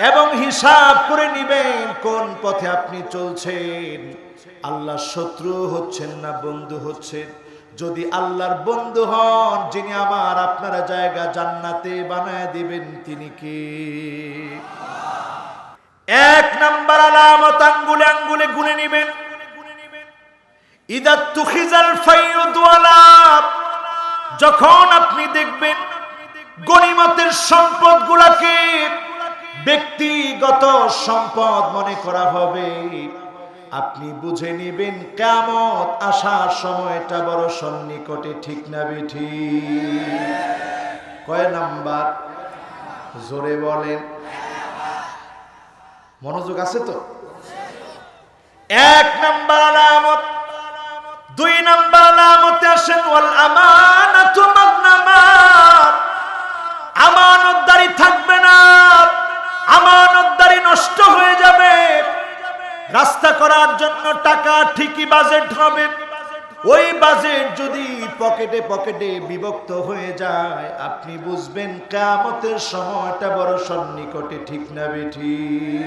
এবং হিসাব করে নিবেন কোন পথে আপনি চলছেন। আল্লাহর শত্রু হচ্ছেন না বন্ধু হচ্ছেন। যদি আল্লাহর বন্ধু হন, যিনি আমার আপনার জায়গা জান্নাতে বানায় দিবেন, তিনি কে? এক নাম্বার আলামত আঙ্গুলে আঙ্গুলে গুনে নিবেন। ইদা তুখিজাল ফাইয়ুদ ওয়ালা, যখন আপনি দেখবেন গনিমতের সম্পদগুলোকে ব্যক্তিগত সম্পদ মনে করা হবে, আপনি বুঝে নেবেন কিয়ামত আসার সময়টা বড় সন্নিকটে। ঠিক না বেঠিক? কয় নাম্বার? জোরে বলেন। মনোযোগ আছে তো? এক নাম্বার আলামত। দুই নাম্বার আলামতে আসেন ওয়াল আমানাতু মাগনামাত, আমানতদারি থাকবে না, আমানতদারি নষ্ট হয়ে যাবে। রাস্তা করার জন্য টাকা ঠিকই বাজেট হবে, ওই বাজেট যদি পকেটে পকেটে বিভক্ত হয়ে যায়, আপনি বুঝবেন কিয়ামতের সময়টা বড় সন্নিকটে। ঠিক না বেঠিক?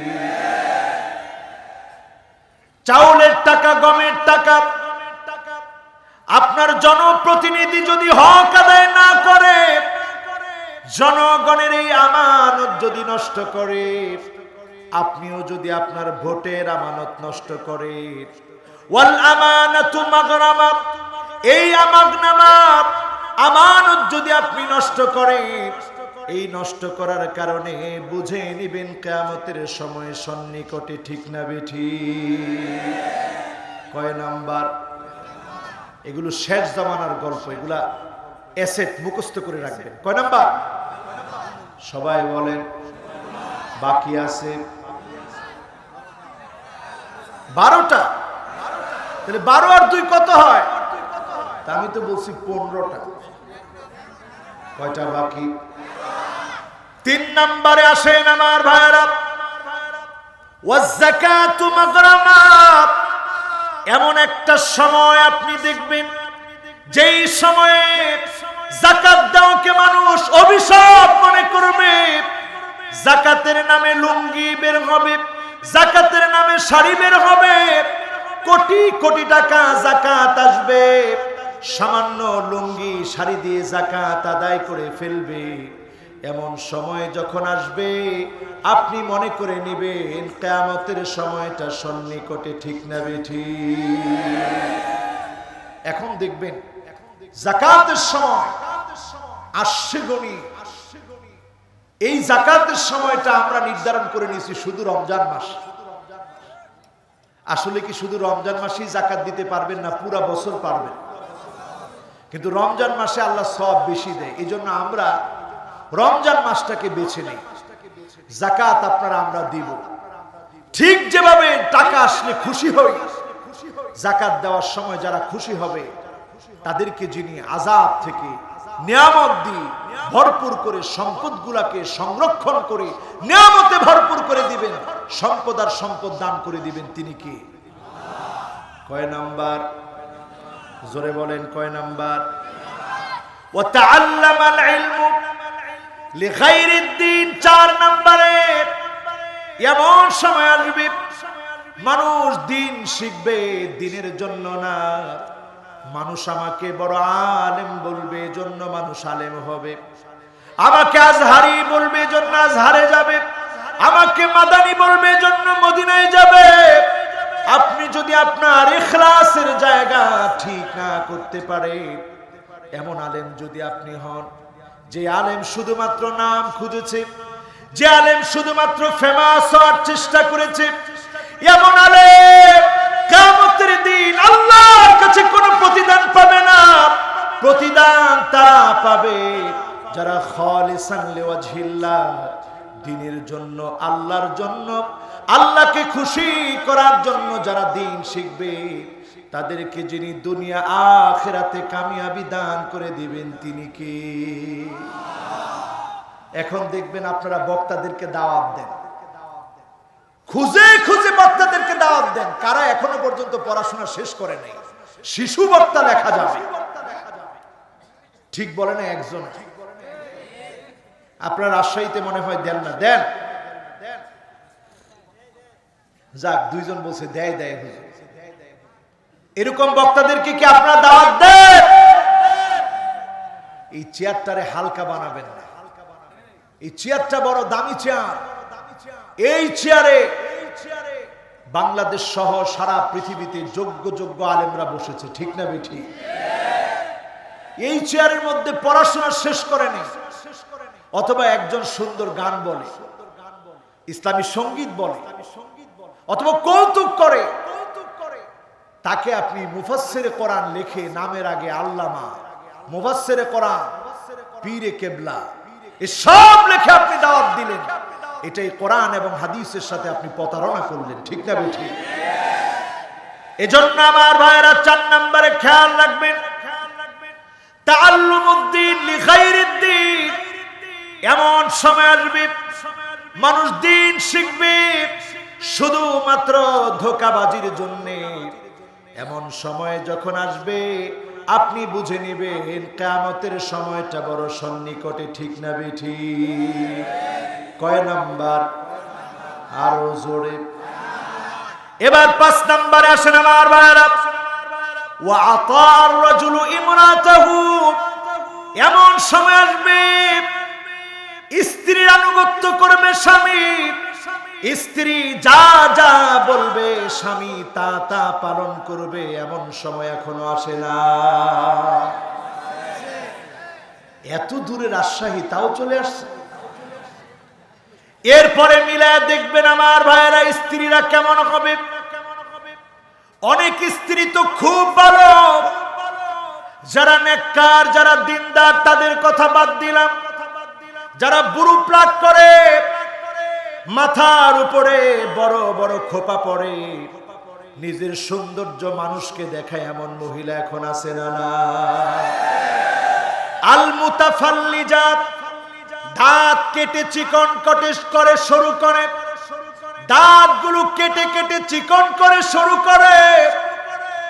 চাউলের টাকা, গমের টাকা, আপনার জনপ্রতিনিধি যদি হক আদায় না করে, জনগণের এই আমানত যদি নষ্ট করে, আপনিও যদি আপনার ভোটের আমানত নষ্ট করে, ওয়াল আমানাতু মাগরামা, এই আমানত যদি আপনি নষ্ট করেন, এই নষ্ট করার কারণে বুঝে নিবেন কিয়ামতের সময় সন্নিকটে। ঠিক না বেঠিক? কয় নাম্বার? এগুলো শেষ জামানার গল্প, এগুলা অ্যাসেট মুখস্থ করে রাখবেন। কয় নাম্বার? সবাই বলেন। বাকি আছে 12টা। তাহলে 12 আর 2 কত হয়? তা আমি তো বলছি 15টা। কয়টা বাকি? 3 নম্বরে আসেন আমার ভাইরা, ওয়াজ যাকাতু মাগরামা। এমন একটা সময় আপনি দেখবেন, যেই সময়ে যাকাত দেওয়াকে মানুষ অভিশাপ মনে করবে। যাকাতের নামে লুঙ্গি বের হবে, যাকাতের নামে শাড়ি বের হবে, কোটি কোটি টাকা যাকাত আসবে, সামান্য লুঙ্গি শাড়ি দিয়ে যাকাত আদায় করে ফেলবে। এমন সময় যখন আসবে, আপনি মনে করে নেবেন কিয়ামতের সময়টা সন্নিকটে। ঠিক না বেঠিক? এখন দেখবেন যাকাতের সময় আসছে গনি। এই যাকাতের সময়টা আমরা নির্ধারণ করে নিয়েছি শুধু রমজান মাস। আসলে কি শুধু রমজান মাসেই যাকাত দিতে পারবেন না? পুরা বছর পারবেন, কিন্তু রমজান মাসে আল্লাহ সওয়াব বেশি দেয়। এই জন্য আমরা রমজান মাসটাকে বেছে নেই। যাকাত আপনারা আমরা দিব। ঠিক যেভাবে টাকা আসলে খুশি হই, যাকাত দেওয়ার সময় যারা খুশি হবে, তাদেরকে যিনি আযাব থেকে নিয়ামত দিয়ে ভরপুর করে সম্পদগুলাকে সংরক্ষণ করে নিয়ামতে ভরপুর করে দিবেন, সম্পদ আর সম্পদ দান করে দিবেন, তিনি কে? কয় নাম্বার? জোরে বলেন। কয় নাম্বার? ওয়া তাআল্লামাল ইলমু লিগাইরিদ দ্বীন। 4 নম্বরে এমন সময় আসবে মানুষ দিন শিখবে দিনের জন্য না। মানুষ আমাকে বড় আলেম বলবে, এজন্য মানুষ আলেম হবে। আমাকে আজহারি বলবে, এজন্য আজহারে যাবে। আমাকে মাদানি বলবে, এজন্য মদিনায় যাবে। আপনি যদি আপনার ইখলাসের জায়গা ঠিক না করতে পারে, এমন আলেম যদি আপনি হন, যে আলেম শুধুমাত্র নাম খুঁজেছে, যে আলেম শুধুমাত্র ফেমাস হওয়ার চেষ্টা করেছে, এমন আলেম কিয়ামতের দিন আল্লাহর কাছে কোনো প্রতিদান পাবে না। প্রতিদান তারা পাবে যারা খালিসান লিওয়াজহিল্লাহ, দ্বীনের জন্য, আল্লাহর জন্য, আল্লাহকে খুশি করার জন্য যারা দ্বীন শিখবে, তাদেরকে যিনি দুনিয়া আখিরাতে কামিয়াবি দান করে দিবেন, তিনি কে? এখন দেখবেন আপনারা বক্তাদেরকে দাওয়াত দেন, খুঁজে খুঁজে বক্তাদেরকে দাওয়াত দেন, কারা এখনো পর্যন্ত পড়াশোনা শেষ করে নাই। শিশু বক্তা লেখা যাবে, ঠিক বলে না একজন? আপনার রাজশাহীতে মনে হয় দেন না? দেন। যাক, দুইজন বলছে দেয় দেয় হুজুর। এরকম বক্তাদেরকে কি আপনারা দাওয়াত দেন? এই চেয়ারটারে হালকা বানাবেন না, এই চেয়ারটা বড় দামি চেয়ার। এই চেয়ারে বাংলাদেশ সহ সারা পৃথিবীতে যোগ্য যোগ্য আলেমরা বসেছে, ঠিক না বেঠি? এই চেয়ারের মধ্যে পড়াশোনা শেষ করেনি, অথবা একজন সুন্দর গান বলে, ইসলামী সঙ্গীত বলে, অথবা কৌতুক করে, তাকে আপনি মুফাসসিরে কোরআন লিখে নামের আগে আল্লামা, মুফাসসিরে কোরআন, পীরে কেবলা এসব লিখে আপনি দাওয়াত দিলেন। এটাই কোরআন এবং হাদিসের সাথে আপনি প্রতারণা করলেন, ঠিক না বেঠিক? এজন্য আমার ভাইয়েরা 4 নম্বরে খেয়াল রাখবেন, তাআল্লুমুদ্দিন লিগাইরিদ্দিন। এমন সময় আসবে মানুষ দিন শিখবে শুধুমাত্র ধোঁকাবাজির জন্য। এমন সময় যখন আসবে আপনি বুঝে নেবেন কিয়ামতের সময়টা বড় সন্নিকটে, ঠিক না বেঠিক? কয় নাম্বার? আরো জোরে। এবার 5 নম্বরে আসেন আমার ভাইরা, ওয়া আতার রাজুলু ইমরাতাহু। এমন সময় আসবে স্ত্রীর আনুগত্য করবে স্বামী, স্ত্রী যা যা বলবে স্বামী তা তা পালন করবে। এমন সময় এখনো আসে না। এত দূরে রাজশাহী, তাও চলে আসছে। এরপরে মিলায় দেখবেন আমার ভাইয়েরা স্ত্রীরা কেমন হবে। অনেক স্ত্রী তো খুব ভালো, যারা নেককার, যারা দিনদার তাদের কথা বাদ দিলাম, যারা বুড়ো প্লাক করে, মাথার উপরে বড় বড় খোপা পড়ে, নিজের সৌন্দর্য মানুষকে দেখায়, এমন মহিলা এখন আছে না? না। আল মুতাফাল্লিজাত, দাঁত কেটে চিকন কটিস করে শুরু করে, দাঁতগুলো কেটে কেটে চিকন করে শুরু করে,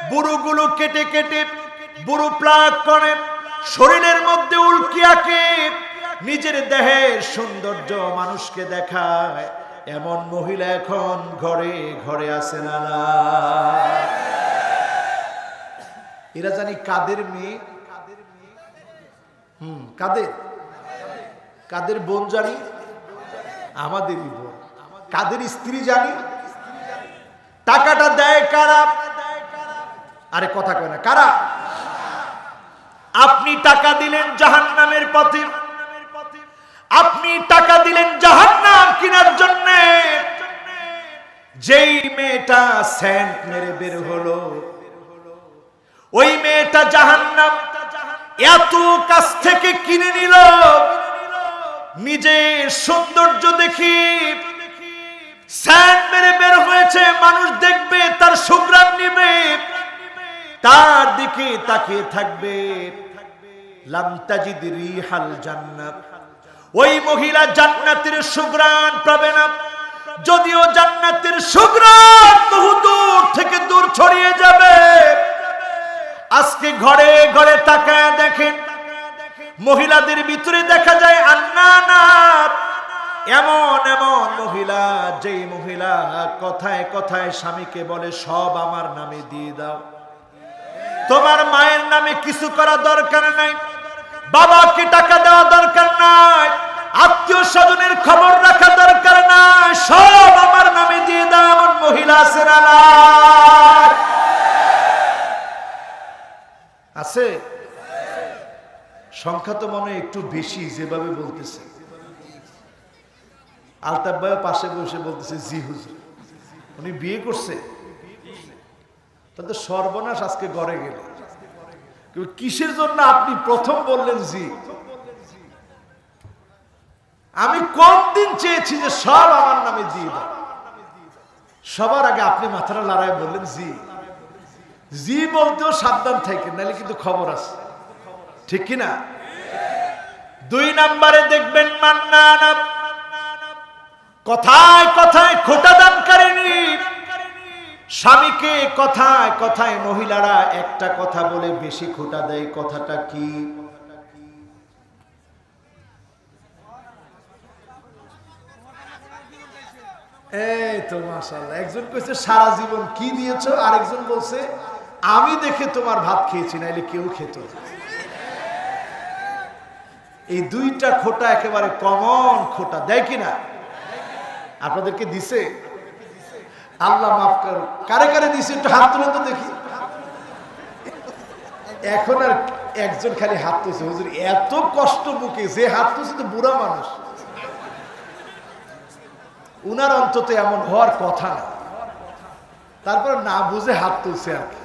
বুড়োগুলো কেটে কেটে বুড়ো প্লাক করে, শরীরের মধ্যে উল্কি আঁকে, নিজের দেহের সৌন্দর্য মানুষকে দেখায়। এমন মহিলা এখন ঘরে ঘরে আছে না? না। এরা জানি কাদের মেয়ে, কাদের কাদের বোন জানি, আমাদেরই বোন। কাদের স্ত্রী জানি, টাকাটা দেয় কারা? আরে কথা কয় না, কারা? আপনি টাকা দিলেন জাহান্নামের পথে, আপনি টাকা দিলেন জাহান্নাম কেনার জন্য। যেই মেয়েটা সেন্ট মেরে বের হলো, ওই মেয়েটা জাহান্নাম এত কাছ থেকে কিনে নিল। নিজের সৌন্দর্য দেখি সেন্ট মেরে বের হয়েছে, মানুষ দেখবে, তার সুঘ্রাণ নিবে, তার দিকে তাকিয়ে থাকবে। লাম তাজিদ রিহাল জান্নাত, ওই মহিলা জান্নাতের সুঘ্রাণ পাবে না। যদিও জান্নাতের সুঘ্রাণ বহু দূর থেকে দূর ছড়িয়ে যাবে। আজকে ঘরে ঘরে তাকায় দেখেন, মহিলাদের ভিতরে দেখা যায় আন্নানাত, এমন এমন মহিলা, যেই মহিলা কথায় কথায় স্বামীকে বলে সব আমার নামে দিয়ে দাও, তোমার মায়ের নামে কিছু করা দরকার নাই, বাবাকে টাকা দেওয়া দরকার নাই, আত্মীয় স্বজনের খবর রাখা দরকার নাই, সব আমার নামে দিয়ে দাও। এমন মহিলা আছে না? আছে। সংখ্যা তো মনে হয় একটু বেশি, যেভাবে বলতেছে। আলতাফ ভাই পাশে বসে বলতেছে জি হুজুর। উনি বিয়ে করছে, তাহলে সর্বনাশ আজকে ঘরে গেলে। কিসের জন্য আপনি প্রথম বললেন জি? আমি কোন দিন চেয়েছি যে সব আমার নামে দিয়ে দাও, সবার আগে আপনি মাথাটা লড়াই বললেন জি। জি বলতেও সাবধান থাকেন, নাহলে কিন্তু খবর আছে, ঠিক কিনা? 2 নম্বরে দেখবেন মান্নান, কথায় কথায় খোটা দানকারিনী। স্বামীকে কথায় কথায় মহিলারা একটা কথা বলে বেশি খোটা দেয়। কথাটা কি? এই তো মাশাআল্লাহ, একজন কইছে সারা জীবন কি দিয়েছো, আরেকজন বলছে আমি দেখে তোমার ভাত খেয়েছি, নাইলে কেউ খেত না। এই দুইটা খোটা একেবারে কমন খোটা, দেয় কিনা? আপনাদেরকে দিছে? আল্লাহ মাফ করো। কারে কারে দিছে একটু হাত তুলে তো দেখি। এখন আর একজন খালি হাত তুলছে, হুজুর এত কষ্ট বুকে, যে হাত তুলছে তো বুড়া মানুষ, উনার অন্তত এমন হওয়ার কথা না, তারপর না বুঝে হাত তুলছে আর কি।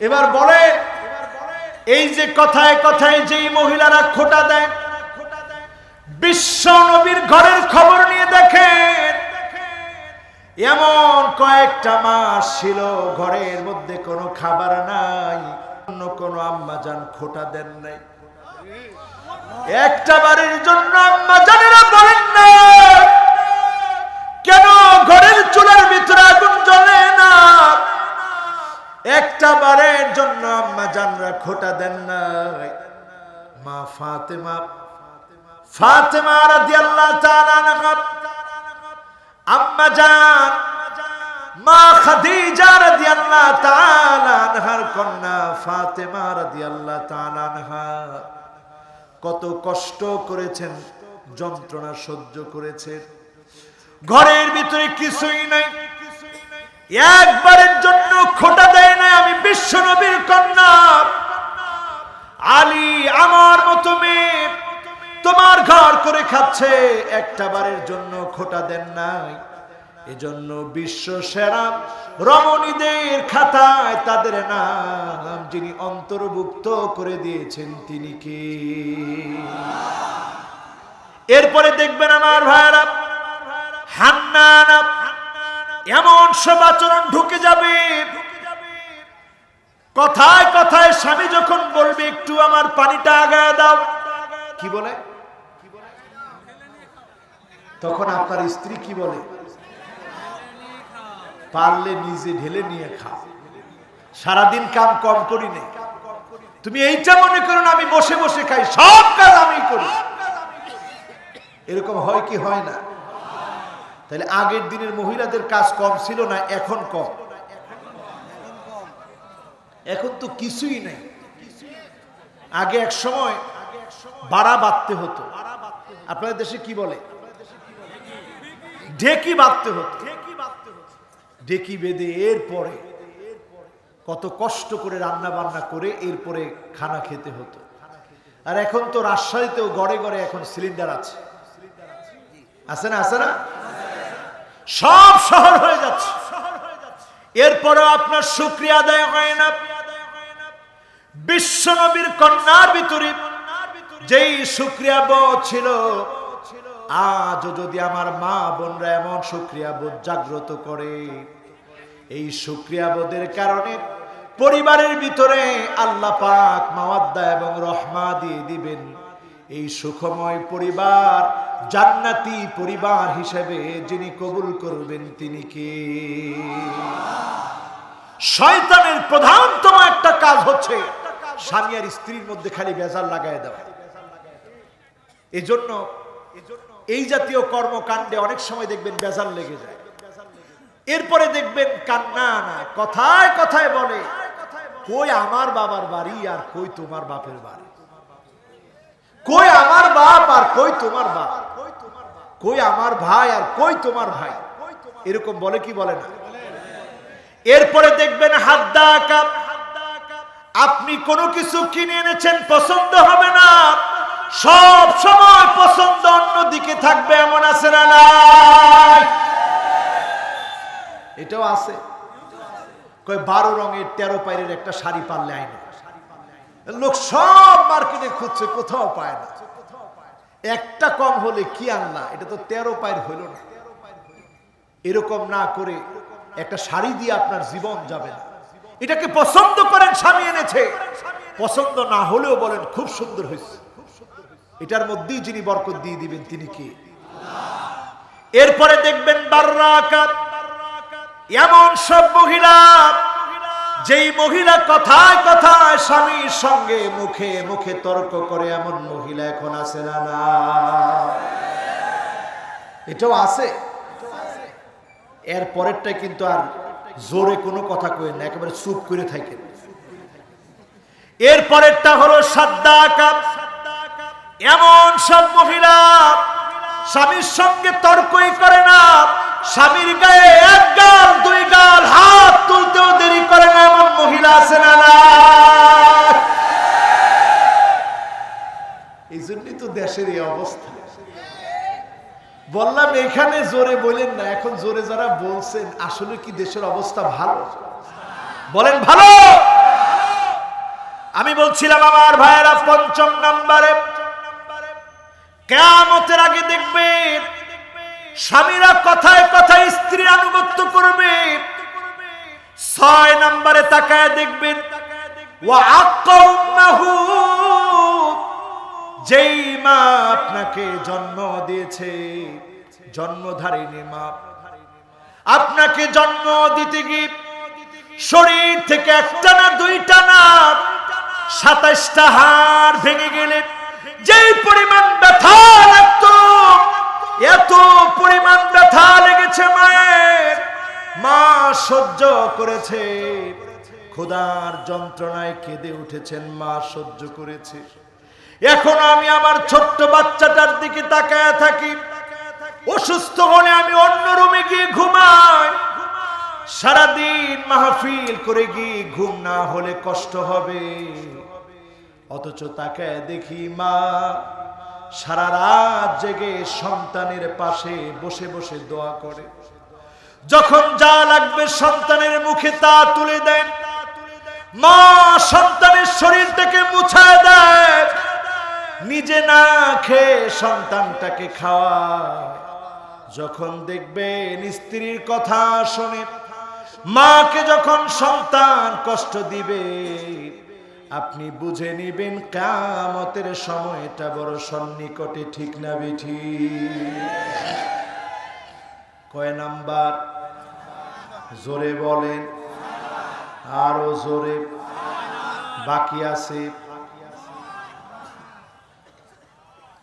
এবার বলে, এই যে কথায় কথায় যেই মহিলারা খোটা দেয়, বিশ্ব নবীর ঘরের খবর নিয়ে দেখেন, এমন কয়েকটা মাস ছিল ঘরের মধ্যে কোনো খাবার নাই, অন্য কোনো আম্মা জান খোটা দেন নাই। একটা বাড়ির জন্য আম্মা জানেরা বলেন না কেন ঘরের চুলার ভিতরে আগুন জ্বলে না, একটা বারের জন্য আম্মা জানরা খোটা দেন নাই। মা ফাতেমা রাদিয়াল্লাহু তাআলা আনহা, আম্মা জান মা খাদিজা রাদিয়াল্লাহু তাআলা আনহার কন্যা ফাতেমা রাদিয়াল্লাহু তাআলা আনহা কত কষ্ট করেছেন, যন্ত্রণা সহ্য করেছেন। ঘরের ভিতরে কিছুই নাই, একবারের জন্য খোটা দেয় না। আমি বিশ্ব নবীর কন্যা, আলী আমার মতো মেয়ে তোমার ঘর করে খাচ্ছে, একটা বারের জন্য খোটা দেন নাই। এজন্য বিশ্ব সেরা রমণীদের খাতায় তাদের নাম যিনি অন্তর্ভুক্ত করে দিয়েছেন তিনি কে? এরপরে দেখবেন আমার ভাইরা, হান্নানা এমন সব আচরণ ঢুকে যাবে, কথায় কথায় স্বামী যখন বলবে একটু আমার পানিটা আগায় দাও, কি বলে? তখন আপনার স্ত্রী কি বলে? পারলে নিজে ঢেলে নিয়ে খাও, সারাদিন কাম কম করি নেই, তুমি এইটা মনে করো না আমি বসে বসে খাই, সব কাজ আমি করি। এরকম হয় কি হয় না? তাহলে আগের দিনের মহিলাদের কাজ কম ছিল না, এখন কম? এখন তো কিছুই নেই। আগে এক সময় বাড়া বাঁধতে হতো, আপনাদের দেশে কি বলে? ঢেকি বাঁধতে হতো। ঢেকি বেঁধে এরপরে কত কষ্ট করে রান্না বান্না করে এরপরে খানা খেতে হতো। আর এখন তো রাজশাহীতেও গড়ে গড়ে এখন সিলিন্ডার আছে, আছে না? আছে না? সব শহর হয়ে যাচ্ছে, এরপরেও আপনার শুকরিয়া আদায় হয় না। বিশ্ব নবীর কন্যার ভিতরে যেই শুকরিয়া বোধ ছিল, আজও যদি আমার মা বোনরা এমন শুকরিয়া বোধ জাগ্রত করে, এই শুকরিয়া বোধের কারণে পরিবারের ভিতরে আল্লাহ পাক মাওয়াদ্দা এবং রহমা দিয়ে দিবেন। এই সুখময় পরিবার জান্নাতি পরিবার হিসেবে যিনি কবুল করবেন তিনি কে? শয়তানের প্রধানতম একটা কাজ হচ্ছে স্বামী আর স্ত্রীর মধ্যে খালি বেজাল লাগায় দেওয়া। এজন্য এই জাতীয় কর্মকাণ্ডে অনেক সময় দেখবেন বেজাল লেগে যায়। এরপরে দেখবেন কান্না না, কথায় কথায় বলে কই আমার বাবার বাড়ি আর কই তোমার বাপের বাড়ি, কই আমার বাপ আর কই তোমার বাপ, কই আমার ভাই আর কই তোমার ভাই, এরকম বলে কি বলে না? এরপরে দেখবেন হাদ্দা কাপ, আপনি কোনো কিছু কিনে এনেছেন পছন্দ হবে না, সব সময় পছন্দ অন্যদিকে থাকবে, এমন আছে না? নাই? এটাও আছে। কই 12 রঙের 13 পায়ের একটা শাড়ি পারলে আইনে, লোক সব মার্কেটে খুঁজছে, কোথাও পায় না। একটা কম হলে কি আনলা, এটা তো 13 পায়ের হইল না। এরকম না করে একটা শাড়ি দিয়ে আপনার জীবন যাবে না। এটাকে পছন্দ করেন, স্বামী এনেছে, পছন্দ না হলেও বলেন খুব সুন্দর হয়েছে, এটার মধ্যেই যিনি বরকত দিয়ে দিবেন তিনি কে? এরপরে দেখবেন বাররাকাত, এমন সব মহিলা, যেই মহিলা কথায় কথায় স্বামীর সঙ্গে মুখে মুখে তর্ক করে, এমন মহিলা এখন আছে না? না? এটাও আছে। এর পরেরটা কিন্তু আর জোরে কোনো কথা কইেন না, একেবারে চুপ করে থাকেন। এর পরেরটা হলো সাদ্দাকা। এমন সব মহিলা স্বামীর সঙ্গে তর্কই করে না, স্বামীর গায়ে এক গাল দুই গাল হাত তুলতেও দেরি করে না, এমন মহিলা আছে না? এই জন্যই তো দেশের এই অবস্থা। বললাম এখানে জোরে বলেন না, এখন জোরে যারা বলছেন আসলে কি দেশের অবস্থা ভালো? বলেন ভালো? আমি বলছিলাম আমার ভাইয়েরা, ৫ম নম্বরে কিয়ামতের আগে দেখবেন স্বামীরা কথায় কথায় স্ত্রীর আনুগত্য করবে। ৬ নম্বরে তাকায় দেখবেন ওয়া আক্কাউম্মাহু, যেই মা আপনাকে জন্ম দিয়েছে, জন্মধারিণী মা, আপনাকে জন্ম দিতে গিয়ে শরীর থেকে একটা না দুইটা না ২৭টা হাড় ভেঙে গেলে যেই পরিমাণ ব্যথা লাগতো, এত পরিমাণ ব্যথা লেগেছে মায়ের, মা সহ্য করেছে। ক্ষুধার যন্ত্রণায় কেঁদে উঠেছেন, মা সহ্য করেছে। এখন আমি আমার ছোট্ট বাচ্চাটার দিকে তাকায় থাকি, অসুস্থ হলে আমি অন্য রুমে গিয়ে ঘুমাই, সারাদিন মাহফিল করে গিয়ে ঘুম না হলে কষ্ট হবে। অথচ তাকায় দেখি মা সারা রাত জেগে সন্তানের পাশে বসে বসে দোয়া করে। যখন যা লাগবে সন্তানের মুখে তা তুলে দেন, মা সন্তানের শরীর থেকে মুছায় দেয়, নিজে না খেয়ে সন্তানটাকে খাওয়ায়। যখন দেখবেন স্ত্রীর কথা শুনে মাকে যখন সন্তান কষ্ট দিবে, আপনি বুঝে নিবেন কিয়ামতের সময়টা বড় সন্নিকটে। ঠিক না বেঠি? কয় নাম্বার? জোরে বলেন, আরো জোরে। বাকি আছে।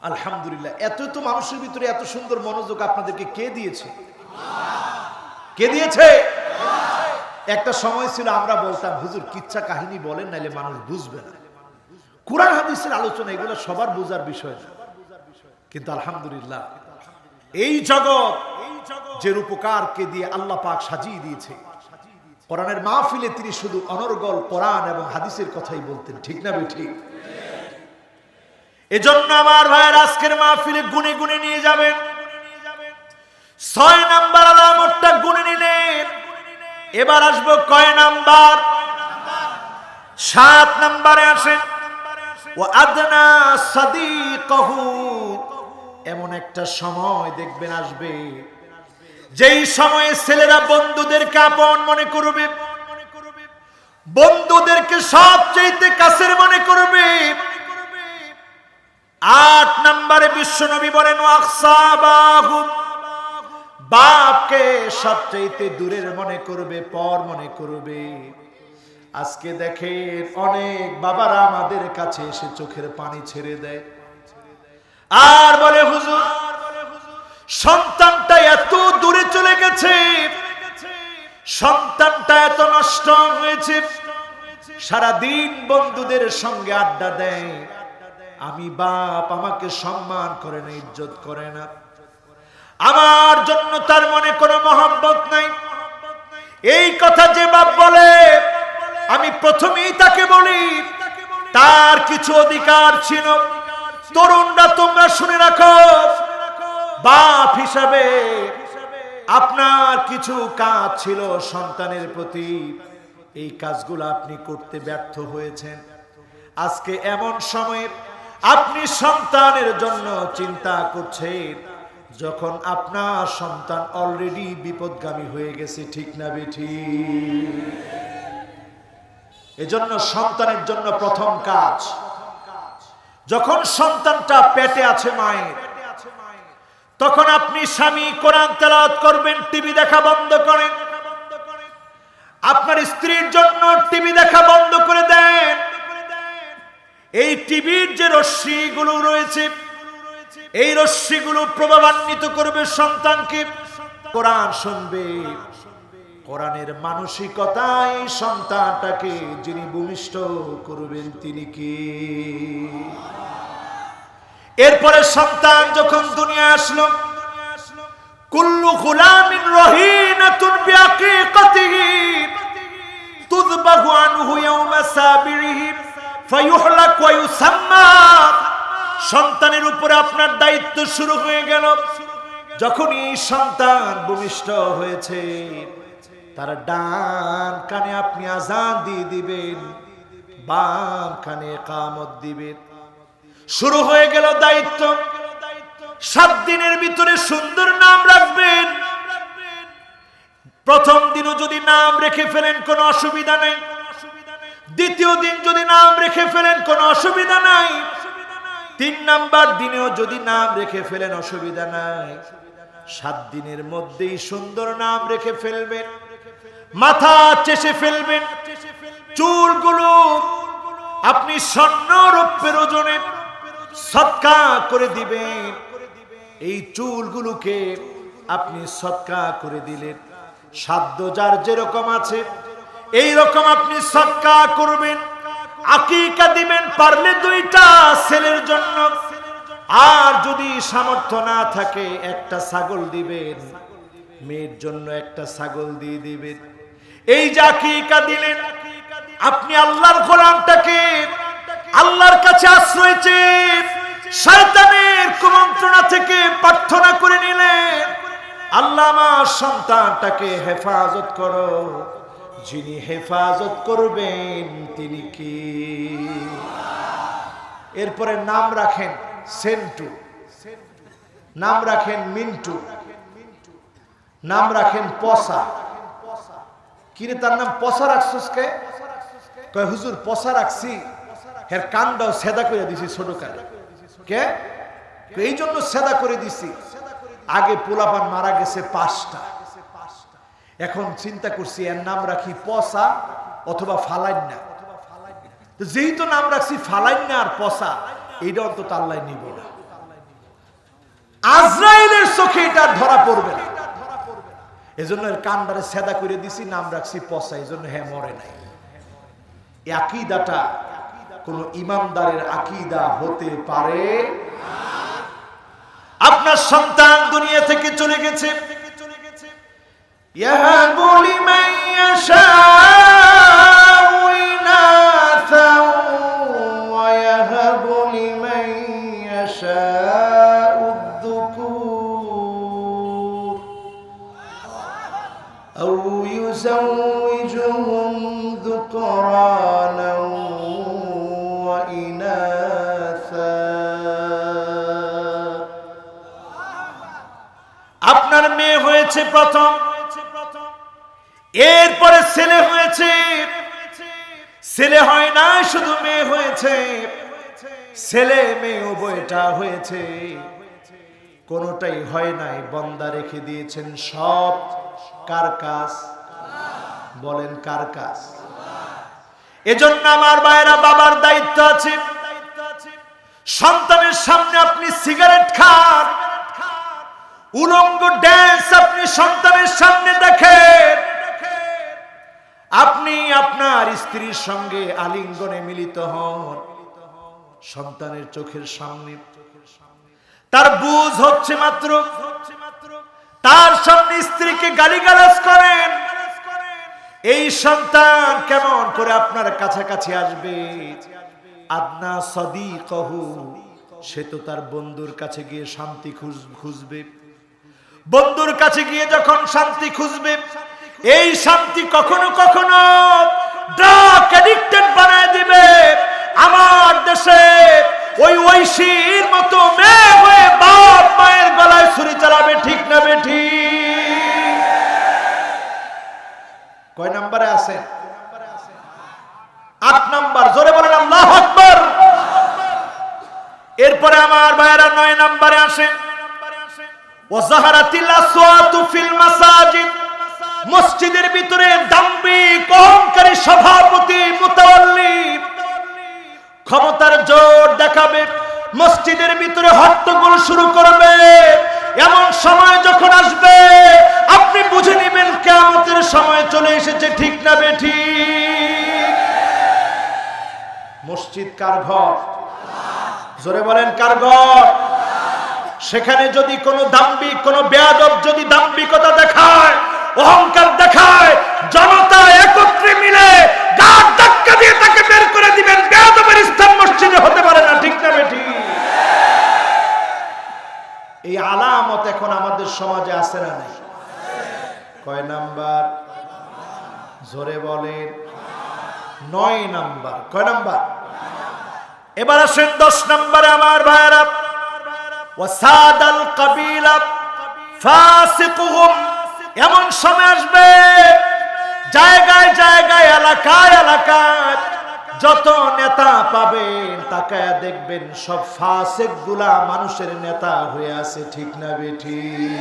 আলহামদুলিল্লাহ। এত তো মানুষের ভিতরে এত সুন্দর মনোযোগ আপনাদেরকে কে দিয়েছে? কে দিয়েছে? একটা সময় ছিল আমরা বলতাম হুজুর কিচ্ছা কাহিনী বলেন, নাইলে মানুষ বুঝবে না। কুরআন হাদিসের আলোচনা এগুলো সবার বোঝার বিষয় না। কিন্তু আলহামদুলিল্লাহ এই জগৎ যে রূপকারকে দিয়ে আল্লাহ পাক সাজিয়ে দিয়েছে, কোরআনের মাহফিলে তিনি শুধু অনর্গল কোরআন এবং হাদিসের কথাই বলতেন। ঠিক না বেঠিক? এজন্য আমার ভাইয়ের আজকের মাহফিলে গুনে গুনে নিয়ে যাবেন। ৬ নাম্বার আলামতটা গুনে নিলেন। এবার আসবো কয় নাম্বার? ৭ নাম্বারে আসেন ওয়া আদনা সাদিকাহু। এমন একটা সময় দেখবেন আসবে, যেই সময়ে ছেলেরা বন্ধুদেরকে আপন মনে করবে, বন্ধুদেরকে সবচেয়ে কাছের মনে করবে। ৮ নম্বরে বিশ্বনবী বলেন ওয়াখসাবাহু, বাপকে সবচেয়ে দূরের মনে করবে, পর মনে করবে। আজকে দেখেন অনেক বাবারা আমাদের কাছে এসে চোখের পানি ছেড়ে দেয় আর বলে হুজুর সন্তানটা এত দূরে চলে গেছে, সন্তানটা এত নষ্ট হয়েছে, সারাদিন বন্ধুদের সঙ্গে আড্ডা দেয়, আমি বাপ, আমাকে সম্মান করে না, ইজ্জত করে না, আমার জন্য তার মনে কোনো মহব্বত নাই। এই কথা যে বাপ বলে, আমি প্রথমেই তাকে বলি তার কিছু অধিকার ছিল। তরুণরা তোমরা শুনে রাখো, বাপ হিসাবে আপনার কিছু কাজ ছিল সন্তানের প্রতি, এই কাজগুলো আপনি করতে ব্যর্থ হয়েছেন। আজকে এমন সময়ে আপনি সন্তানের জন্য চিন্তা করছেন যখন আপনার সন্তান অলরেডি বিপদগামী হয়ে গেছে। ঠিক না বেঠিক? এজন্য সন্তানের জন্য প্রথম কাজ, যখন সন্তানটা পেটে আছে মায়ের, তখন আপনি স্বামী কোরআন তেলাওয়াত করবেন, টিভি দেখা বন্ধ করেন। আপনার স্ত্রীর জন্য টিভি দেখা বন্ধ করে দেন। এই টিভির যে রশ্মিগুলো রয়েছে, এই রশ্মিগুলো প্রভাবান্বিত করবে সন্তানকে। কোরআন শুনবে, কোরআনের মানসিকতায় সন্তানটাকে যিনি ভূমিষ্ঠ করবেন তিনি কি? এরপরে সন্তান যখন দুনিয়ায় আসলো, কুল্লু গুলামিন রহিনাতুন বিআকিকাতিহি তুযবাহু আনহু ইয়াওমা সাবিরিহি ফায়ুহলাক ওয়া ইউসাম্মা। সন্তানের উপরে আপনার দায়িত্ব শুরু হয়ে গেল। যখনই সন্তান ভূমিষ্ঠ হয়েছে, তার ডান কানে আপনি আযান দিয়ে দিবেন, বাম কানে ইকামত দিবেন। শুরু হয়ে গেল দায়িত্ব। 7 দিনের ভিতরে সুন্দর নাম রাখবেন। প্রথম দিনও যদি নাম রেখে ফেলেন কোনো অসুবিধা নাই, দ্বিতীয় দিন যদি নাম রেখে ফেলেন কোনো অসুবিধা নাই, 3 নাম্বার দিনেও যদি নাম রেখে ফেলেন অসুবিধা নাই। 7 দিনের মধ্যেই সুন্দর নাম রেখে ফেলবেন। মাথা চেষে ফেলবেন, চুলগুলো আপনি স্বর্ণ রৌপ্যের ওজনে সদকা করে দিবেন। এই চুলগুলোকে আপনি সদকা করে দিলেন। সাধ্য যার যেরকম আছে এই রকম আপনি সদকা করবেন। আকিকা দিবেন পারলে 2টা ছেলের জন্য, আর যদি সামর্থ্য না থাকে একটা ছাগল দিবেন, মেয়ের জন্য একটা ছাগল দিয়ে দিবেন। এই যে আকিকা দিলেন, আপনি আল্লাহর গোলামটাকে আল্লাহর কাছে আশ্রয় চেয়ে শয়তানের কুমন্ত্রণা থেকে প্রার্থনা করে নিলেন, আল্লাহ আমার সন্তানটাকে হেফাজত করো। যিনি হেফাজত করবেন তিনি কি? এরপরে নাম রাখেন সেন্টু, নাম রাখেন মিন্টু, নাম রাখেন পসা। কিরে তার নাম পসা রাখছিস কে? কয় হুজুর পসা রাখছি, এর কানটাও সেদা করে দিছি ছোট কালে। কে? এই জন্য সেদা করে দিছি, আগে পোলাপান মারা গেছে 5টা, এখন চিন্তা করছি এর নাম রাখি পসা অথবা ফালাইন্না। যেহেতু নাম রাখছি ফালাইন্না আর পসা, এইটা অন্তত আল্লাহ নিব না, আজরাইলের চোখে এটা ধরা পড়বে না। এজন্য এর কানটারে সেদা করে দিছি, নাম রাখছি পসা। এজন্য হ্যাঁ মরে নাই। এই আকীদাটা কোন ইমানদারের আকীদা হতে পারে। আপনার সন্তান দুনিয়া থেকে চলে গেছে, ইয়াহাবু লিমান ইয়াশাউ ইনাসাও ওয়া ইয়াহাবু লিমান ইয়াশাউ যুকুর আও ইউযাওইজুহুম যুকরানা ওয়া ইনাসা। আপনার মেয়ে হয়েছে প্রথম, এরপরে ছেলে হয়েছে, ছেলে হয় না শুধু মেয়ে হয়েছে, ছেলে মেয়ে উভয়টা হয়েছে। কোনটাই হয় নাই, বন্দা রেখে দিয়েছেন সব। কার কাজ? বলেন কার কাজ? এজন্য আমার ভাইরা, বাবার দায়িত্ব আছে। সন্তানের সামনে আপনি সিগারেট খান, উলঙ্গ ড্যান্স আপনি সন্তানের সামনে দেখেন, আপনি আপনার স্ত্রীর সঙ্গে আলিঙ্গনে মিলিত হন সন্তানের চোখের সামনে, তার বুঝ হচ্ছে মাত্র, তার সামনে স্ত্রীকে গালিগালাজ করেন, এই সন্তান কেমন করে আপনার কাছাকাছি আসবে? আদনা সাদিকহু, সে তো তার বন্ধুর কাছে গিয়ে শান্তি খুঁজবে। বন্ধুর কাছে গিয়ে যখন শান্তি খুঁজবে, এই শান্তি কখনো কখনো ড্রাগ অ্যাডিক্টেড বানায় দিবে। আমার দেশে ওই ঐশীর মতো মেয়ে হয়ে বাপ মায়ের গলায় ছুরি চালাবে, ঠিক না বেঠি? কয় নম্বরে আছে? 8 নম্বর। জোরে বলেন আল্লাহু আকবার। এরপরে আমার ভাইয়েরা 9 নম্বরে আসেন, ওয়াজাহারাতিল আসওয়াতু ফিল মাসাজিদ। মসজিদের ভিতরে দাম্ভিক অহংকারী সভাপতি মুতাওয়াল্লি ক্ষমতার জোর দেখাবে, মসজিদের ভিতরে হট্টগোল শুরু করবে। এমন সময় যখন আসবে আপনি বুঝে নেবেন কিয়ামতের সময় চলে এসেছে, ঠিক না বেঠিক? মসজিদ কার ঘর? জোরে বলেন কার ঘর? সেখানে যদি কোনো দাম্ভিক, কোনো বেয়াদব যদি দাম্ভিকতা দেখায়, অহংকার দেখায়, জনতা একত্রে মিলে গাড় ধাক্কা দিয়ে তাকে বের করে দিবেন। বেয়াদবের স্থান মসজিদে হতে পারে না, ঠিক না বেঠিক? এই আলামত এখন আমাদের সমাজে আছে না নাই? কয় নাম্বার? জোরে বলেন। 9 নাম্বার। কয় নাম্বার? এবার আসেন 10 নম্বরে আমার ভাইরা। ওয়াসাদাল কাবিলা ফাসিকুহুম। এমন সময় আসবে জায়গায় জায়গায়, এলাকায় এলাকায় যত নেতা পাবেন তাকায়া দেখবেন সব ফাসিক গুলা মানুষের নেতা হয়ে আছে, ঠিক না বেঠিক?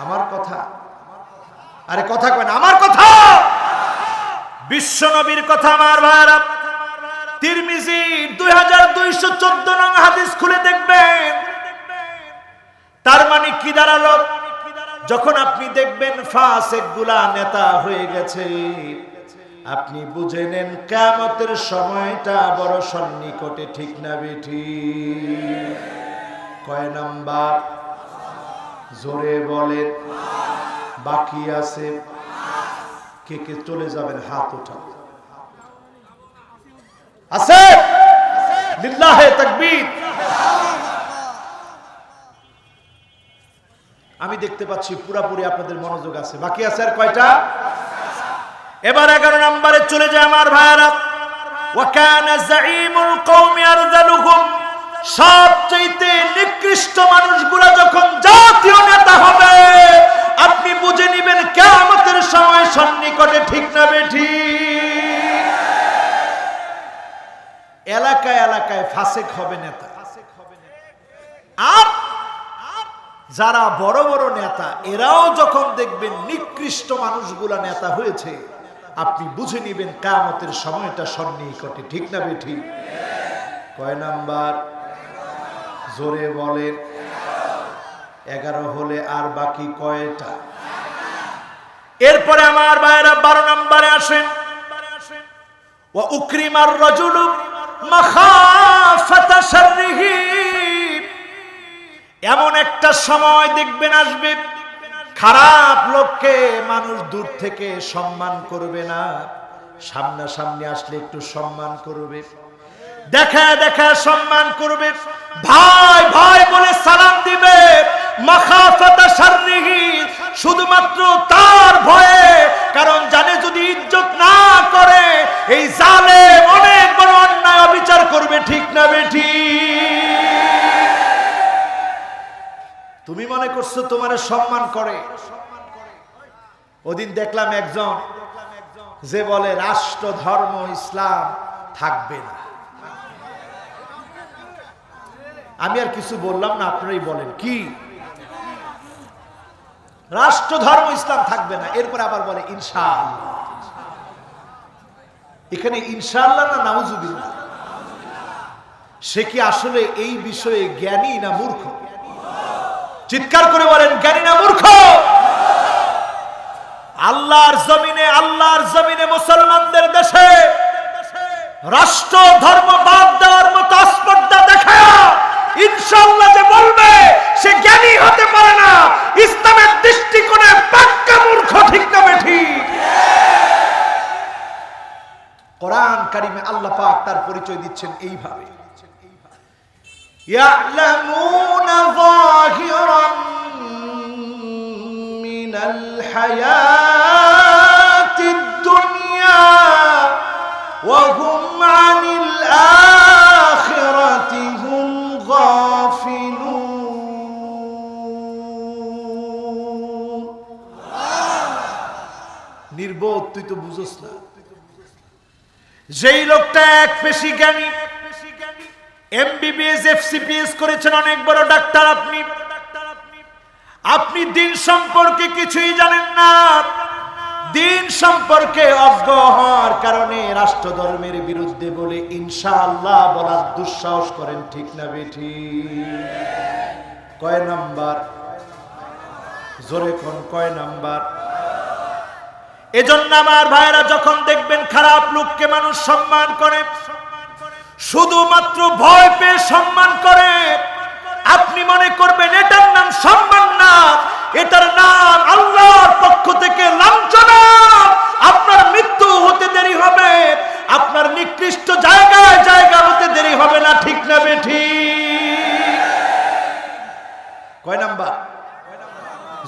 আমার কথা, আরে কথা কয় না, আমার কথা, বিশ্ব নবীর কথা আমার ভাইরা। তিরমিজি 2214 নং হাদিস খুলে দেখবেন। তার মানে কি দাঁড়ালো? যখন আপনি দেখবেন ফাসিক গুলা নেতা হয়ে গেছে, আপনি বুঝে নেন কিয়ামতের সময়টা বড় সন্নিকটে, ঠিক না বেঠিক? কয় নাম্বার? জোরে বলেন। বাকি আছে কে কে? চলে যাবেন, হাত উঠান। আছে? লিল্লাহে তাকবীর। আমি দেখতে পাচ্ছি পুরাপুরি আপনাদের মনোযোগ আছে। বাকি আছে আর কয়টা? এবার 11 নম্বরে চলে যায় আমার ভাইরা। ওয়া কানা যাঈমুল কওমি আরযালুহুম। সবচেয়ে নিকৃষ্ট মানুষগুলা যখন জাতীয় নেতা হবে, আপনি বুঝে নেবেন কিয়ামতের সময় সন্নিকটে, ঠিক না বেঠিক? এলাকায় এলাকায় ফাসিক হবে নেতা। আর যারা বড় বড় নেতা, এরাও যখন দেখবেন নিকৃষ্ট মানুষগুলা নেতা হয়েছে, আপনি বুঝে নেবেন কিয়ামতের সময়টা সন্নিকটে, ঠিক না বেঠিক? কয় নাম্বার? জোরে বলেন। 11 হলে আর বাকি কয়টা? এরপরে আমার ভাইরা 12 নম্বরে আসেন। ওয়া উকরিমার রাজুলু মাখাফাতা শাররিহি। এমন একটা সময় দেখবেন আসবে, খারাপ লোককে মানুষ দূর থেকে সম্মান করবে না, সামনাসামনি আসলে একটু সম্মান করবে, দেখা দেখা সম্মান করবে, ভাই ভাই বলে সালাম দিবে। মাখাফাতা শাররিহি, শুধুমাত্র তার ভয়ে, কারণ জানে যদি ইজ্জত না করে এই জালেম অনেক বড় অন্যায় অবিচার করবে, ঠিক না বেঠিক? তুমি মনে করছো তোমারে সম্মান করে? ওদিন দেখলাম একজন যে বলে রাষ্ট্র ধর্ম ইসলাম থাকবে না। আমি আর কিছু বললাম না, আপনারাই বলেন কি? রাষ্ট্র ধর্ম ইসলাম থাকবে না। এরপর আবার বলে ইনশাআল্লাহ। এখানে ইনশাআল্লাহ না নাউজুবিল্লাহ? সে কি আসলে এই বিষয়ে জ্ঞানী না মূর্খ? চিৎকার করে বলেন, জ্ঞানী না মূর্খ? আল্লাহর জমিনে মুসলমানদের দেশে রাষ্ট্র ধর্ম বাদ দেওয়ার মতো আস্পর্ধা দেখায়া ইনশাআল্লাহ যে বলবে সে জ্ঞানী হতে পারে না, ইসলামের দৃষ্টিকোণে পাক্কা মূর্খ, ঠিক না বেঠিক? কোরআন কারিমে আল্লাহ পাক তার পরিচয় দিচ্ছেন এইভাবে, ইয়ালামুনা যাহিরাম মিনাল হায়াতিদ দুনিয়া ওয়া হুম আনিল আখিরাতি হুম গাফিলুন। নির্বোধ, তুই তো বুঝোস না। যেই লোকটা এক পেশি জ্ঞানী, এমবিবিএস এফসিপিএস করেছেন, অনেক বড় ডাক্তার, আপনি দিন সম্পর্কে কিছুই জানেন না, দিন সম্পর্কে অজ্ঞ হওয়ার কারণে রাষ্ট্রধর্মের বিরুদ্ধে বলে ইনশাআল্লাহ বলার দুঃসাহস করেন, ঠিক না বেঠিক? কয় নাম্বার? জোরে কোন কয় নাম্বার? এজন্য আমার ভাইরা যখন দেখবেন খারাপ লোককে মানুষ সম্মান করে, শুধুমাত্র ভয় পেয়ে সম্মান করে, আপনি মনে করবেন এটার নাম সম্মান না, এটার নাম আল্লাহর পক্ষ থেকে লাঞ্ছনা। আপনার মৃত্যু হতে দেরি হবে, আপনার নিকৃষ্ট জায়গায় জায়গা হতে দেরি হবে না, ঠিক না বেঠিক? কয় নাম্বার?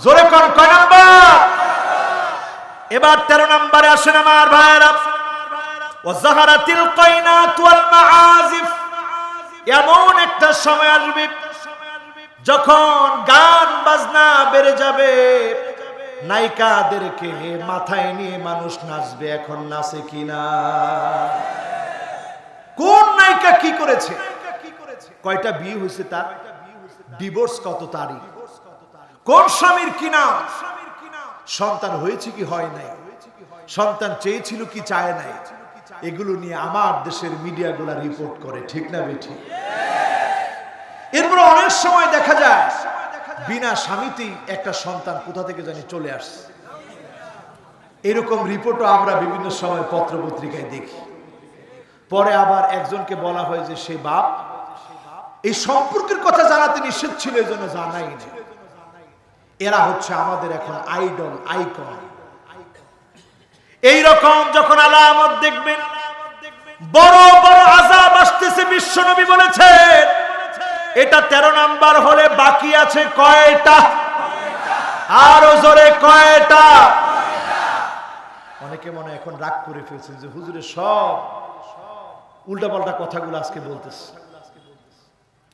জোরে কোন কয় নাম্বার? এবার 13 নম্বরে আসেন আমার ভাইরা। ওয়াজাহারাতিল কায়নাত ওয়াল মাআজিফ, এমন একটা সময় আসবে যখন গান বাজনা বেড়ে যাবে, নায়িকাদেরকে মাথায় নিয়ে মানুষ নাচবে। এখন নাচে কিনা? কোন নায়িকা কি করেছে, কয়টা বিয়ে হয়েছে, তার ডিভোর্স কত তারিখ, কোন স্বামীর কিনা, সন্তান হয়েছে কি হয় নাই, সন্তান চেয়েছিল কি চায় নাই, এগুলো নিয়ে আমার দেশের মিডিয়াগুলো রিপোর্ট করে, ঠিক না বেঠিক? এরপর অনেক সময় দেখা যায় বিনা স্বামীতেই একটা সন্তান কোথা থেকে জানি চলে আসছে। এরকম রিপোর্টও আমরা বিভিন্ন সময় পত্র পত্রিকায় দেখি। পরে আবার একজনকে বলা হয় যে সে বাপ, এই সম্পর্কের কথা জানাতে নিষেধ ছিল, এই জন্য জানাই না। এরা হচ্ছে আমাদের এখন আইডল, আইকন। এইরকম যখন আলামত দেখবেন, বড় বড় আযাব আসতেছে, বিশ্বনবী বলেছেন এটা 13 নাম্বার হলে বাকি আছে কয়টা? আরো জোরে কয়টা? অনেকে মনে এখন রাগ করে ফেলছেন যে হুজুরের সব উল্টাপাল্টা কথাগুলো আজকে বলতেছে,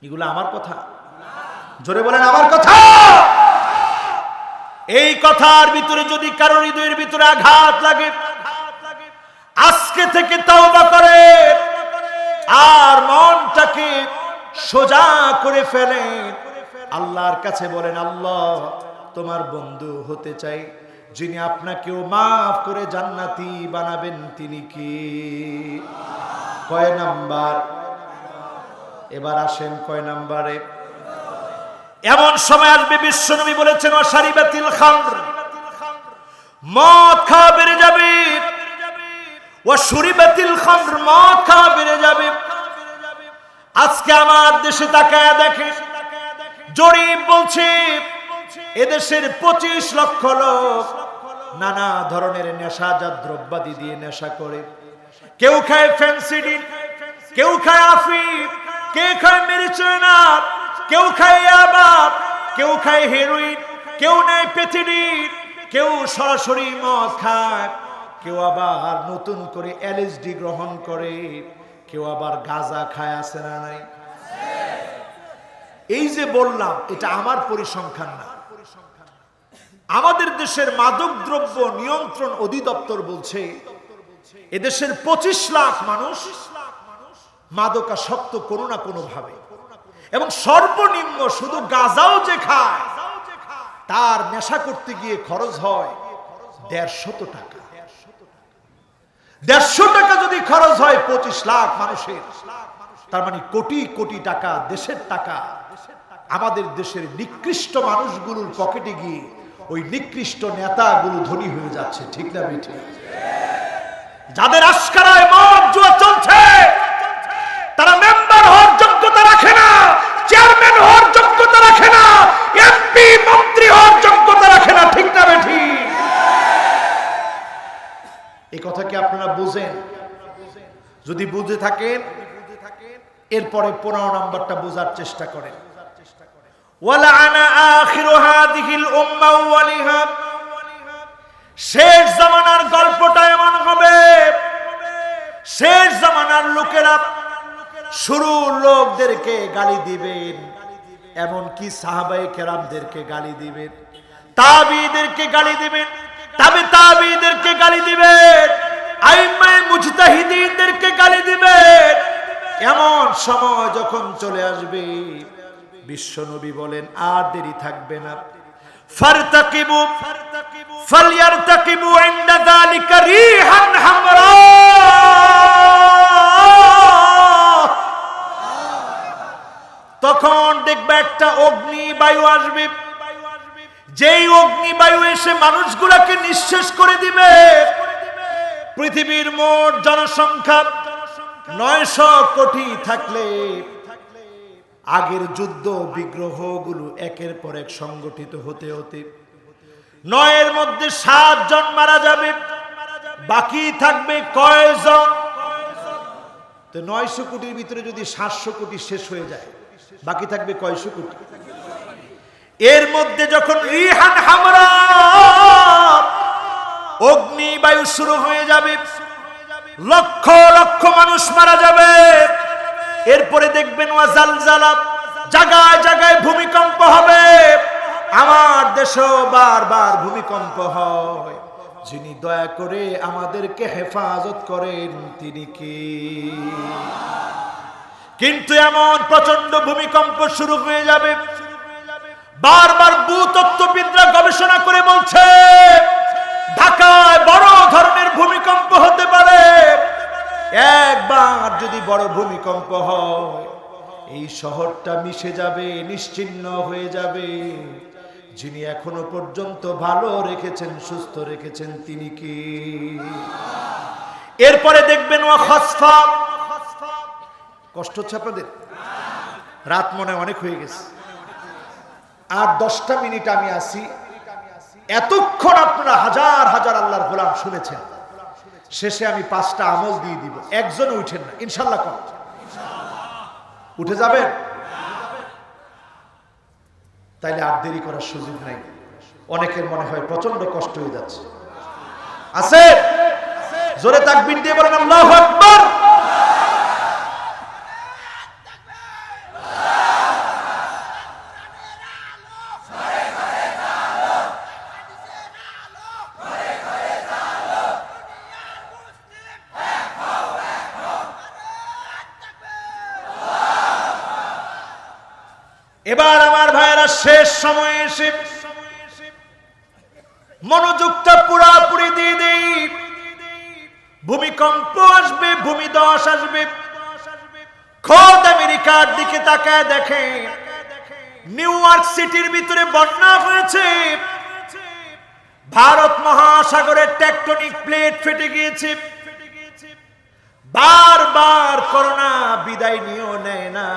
এগুলো আমার কথা। জোরে বলেন আমার কথা। এই কথার ভিতরে যদি কারোর হৃদয়ের ভিতরে আঘাত লাগে, আজকে থেকে তওবা করে আর মনটাকে সোজা করে ফেলেন, আল্লাহর কাছে বলেন, আল্লাহ তোমার বন্ধু হতে চাই, যিনি আপনাকেও মাফ করে জান্নাতি বানাবেন, তিনি কি? কয় নাম্বার? এবার আসেন কয় নাম্বারে? এমন সময় আসবে, বিশ্বনবী বলেছেন ওয়াশারিবাতিল খামর, মদ খাওয়া বেড়ে যাবে। ওয়াশুরিবাতিল খামর, মদ খাওয়া বেড়ে যাবে। আজকে আমার দেশে তাকায় দেখেন, জরিপ বলছে এদেশের 25 লক্ষ লোক নানা ধরনের নেশাজাত দ্রব্যাদি দিয়ে নেশা করে। কেউ খায় ফেন্সিডিল, কেউ খায় আফিম, কে খায় মেরিজুয়ানা, কেউ খায় ইয়াবা, কেউ খায় হেরোইন, কেউ নেয় পেথিডিন, কেউ সরাসরি মদ খায়, কেউ আবার নতুন করে এলএসডি গ্রহণ করে, কেউ আবার গাঁজা খায়। আছে না নাই? এই যে বললাম, এটা আমার পরিসংখ্যান না, আমাদের দেশের মাদক দ্রব্য নিয়ন্ত্রণ অধিদপ্তর বলছে এদেশের 25 লাখ মানুষ মাদকাসক্ত কোনো না কোনো ভাবে, এবং সর্বনিম্ন শুধু গাঁজাও যে খায় তার নেশা করতে গিয়ে খরচ হয় 150 টাকা। 150 টাকা যদি খরচ হয় 25 লাখ মানুষের, তার মানে কোটি কোটি টাকা, দেশের টাকা আমাদের দেশের নিকৃষ্ট মানুষগুলোর পকেটে গিয়ে ওই নিকৃষ্ট নেতাগুলো ধনী হয়ে যাচ্ছে, ঠিক না বেঠিক? যাদের আশকারায় মদ জুয়া চলছে, তারা মেম্বার হওয়ার যোগ্যতা রাখে না, চেয়ারম্যান হওয়ার যোগ্যতা রাখে না, এমপি মন্ত্রী হওয়ার যোগ্যতা রাখে না, ঠিক না বেঠিক? এই কথা কি আপনারা বুঝেন? যদি বুঝে থাকেন এরপরে 15 নম্বরটা বোঝার চেষ্টা করেন। ওয়ালাআনা আখিরু হাযিহিল উম্মাহ ওয়ালিহা, শেষ জামানার গল্পটা এমন হবে, শেষ জামানার লোকেরা শুরুর লোকদেরকে গালি দিবেন, এমনকি সাহাবায়ে কেরামদেরকে গালি দিবেন, তাবিঈদেরকে গালি দিবেন, তাবিঈদেরকে গালি দিবেন, আইম্মায়ে মুজতাহিদিনদেরকে গালি দিবেন। এমন সময় যখন চলে আসবে, বিশ্বনবী বলেন আর দেরি থাকবে না, ফারতাকিবু, ফালইয়ারতাকিবু ইনদা যালিকা রিহান হামরা। তখন দেখবে একটা অগ্নি বায়ু আসবে, যেই অগ্নি বায়ু এসে মানুষগুলোকে নিঃশেষ করে দিবে। পৃথিবীর মোট জনসংখ্যা 900 কোটি থাকলে আগের যুদ্ধ বিগ্রহগুলো একের পর এক সংগঠিত হতে হতে 9 মধ্যে 7 জন মারা যাবে, বাকি থাকবে কয়জন? তো 900 কোটির ভিতরে যদি 700 কোটি শেষ হয়ে যায়, বাকি থাকবে কয়শো কোটি? এর মধ্যে যখন রিহান হামরা অগ্নি বায়ু শুরু হয়ে যাবে, লক্ষ লক্ষ মানুষ মারা যাবে। এরপরে দেখবেন ওয়াজালজালা, জায়গায় জায়গায় ভূমিকম্প হবে। আমার দেশেও বারবার ভূমিকম্প হয়। যিনি দয়া করে আমাদেরকে হেফাজত করেন তিনি কি? কিন্তু এমন প্রচন্ড ভূমিকম্প শুরু হয়ে যাবে, বারবার ভূতত্ত্ববিদরা গবেষণা করে বলছে ঢাকায় বড় ধরনের ভূমিকম্প হতে পারে। একবার যদি বড় ভূমিকম্প হয়, এই শহরটা মিশে যাবে, নিশ্চিহ্ন হয়ে যাবে। যিনি এখনো পর্যন্ত ভালো রেখেছেন, সুস্থ রেখেছেন তিনি কি? এরপরে দেখবেন ওয়া খাসফা। কষ্ট হচ্ছে আপনাদের? রাত মনে অনেক হয়ে গেছে, আর 10টা মিনিট আমি আসি। এতক্ষণ আপনারা হাজার হাজার আল্লাহর গোলাম শুনেছেন। শেষে আমি 5টা আমল দিয়ে দিব, একজন উঠেন না ইনশাল্লাহ। কম উঠে যাবেন? তাইলে আর দেরি করার সুযোগ নাই। অনেকের মনে হয় প্রচন্ড কষ্ট হয়ে যাচ্ছে। আছে? জোরে তাকবীর দিয়ে বলেন আল্লাহু আকবার। এবার আমার ভাইয়েরা শেষ সময়ে এসে মনোযোগটা পুরাপুরি দিয়ে দেই। ভূমিকম্প আসবে, ভূমিধস আসবে। খোদ আমেরিকার দিকে তাকায় দেখে নিউ ইয়র্ক সিটির ভিতরে বন্যা হয়েছে। ভারত মহাসাগরের টেকটনিক প্লেট ফেটে গিয়েছে। বারবার করোনা বিদায় নিয়েও নেয় না।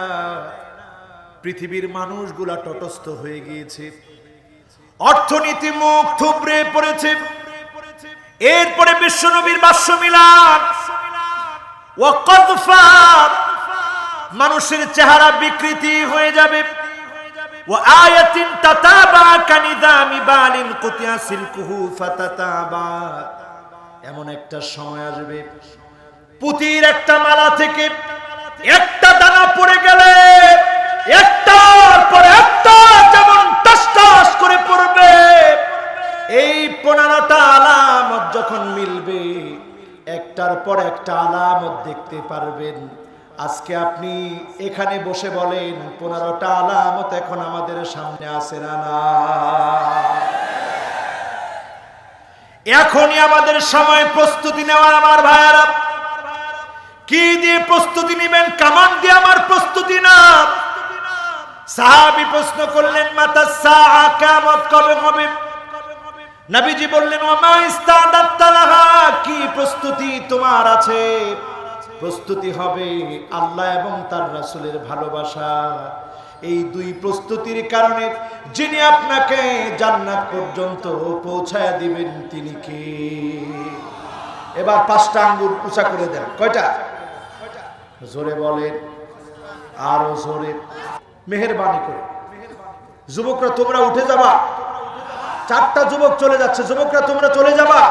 পৃথিবীর মানুষগুলা তটস্থ হয়ে গিয়েছে, অর্থনীতি মুখ থুবড়ে পড়েছে। এরপরে বিশ্বনবীর ভাষ্য মিলান ওয়া কযফা, মানুষের চেহারা বিকৃতি হয়ে যাবে। ওয়া আয়াতিন তাতাবা কানিদামি বালিন কুতিয়া সিলকুহু ফাতাতাবা, এমন একটা সময় আসবে পুতির একটা মালা থেকে একটা দানা পড়ে গেলে একটার পর একটা যেমন টাস টাস করে পড়বে। এই 15টা আলামত যখন মিলবে, একটার পর একটা আলামত দেখতে পারবেন। আজকে আপনি এখানে বসে বলেন 15টা আলামত এখন আমাদের সামনে আছে না? না, এখনই আমাদের সময় প্রস্তুতি নেওয়ার। আমার ভাইয়ারা, কি দিয়ে প্রস্তুতি নেবেন? কামান দিয়ে আমার প্রস্তুতি না। সাহাবী প্রশ্ন করলেন মাতা সাআ, কিয়ামত কবে হবে? নবীজি বললেন ওয়া মা ইস্তাদাত্তা লাহা, কি প্রস্তুতি তোমার আছে? প্রস্তুতি হবে আল্লাহ এবং তার রাসূলের ভালোবাসা। এই দুই প্রস্তুতির কারণে যিনি আপনাকে জান্নাত পর্যন্ত পৌঁছায়া দিবেন তিনি কে? এবার 5টা আঙ্গুল উঁচা করে দেন। কয়টা? জোরে বলেন, আরো জোরে, মেহেরবানি করে। যুবকরা তোমরা উঠে যাবা। 4টা যুবক চলে যাচ্ছে, যুবকরা তোমরা চলে যাবা।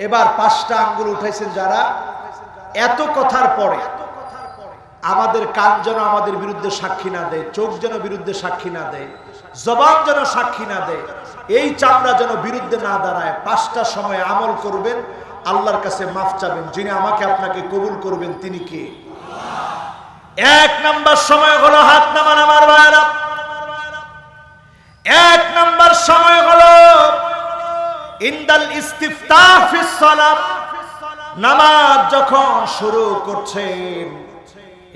এবার 5টা আঙ্গুল উঠাইছেন যারা, এত কথার পরে আমাদের কান যেন আমাদের বিরুদ্ধে সাক্ষী না দেয়, চোখ যেন বিরুদ্ধে সাক্ষী না দেয়, জবান যেন সাক্ষী না দেয়, এই চামড়া যেন বিরুদ্ধে না দাঁড়ায়। 5টা সময় আমল করবেন, আল্লাহর কাছে মাফ চাবেন। যিনি আমাকে আপনাকে কবুল করবেন তিনি কে? 1 নাম্বার সময় হলো হাত নামান। আমার ভাইয়েরা, 1 নাম্বার সময় হলো ইনদাল ইস্তিফতাহ ফিস সালাত, নামাজ যখন শুরু করছেন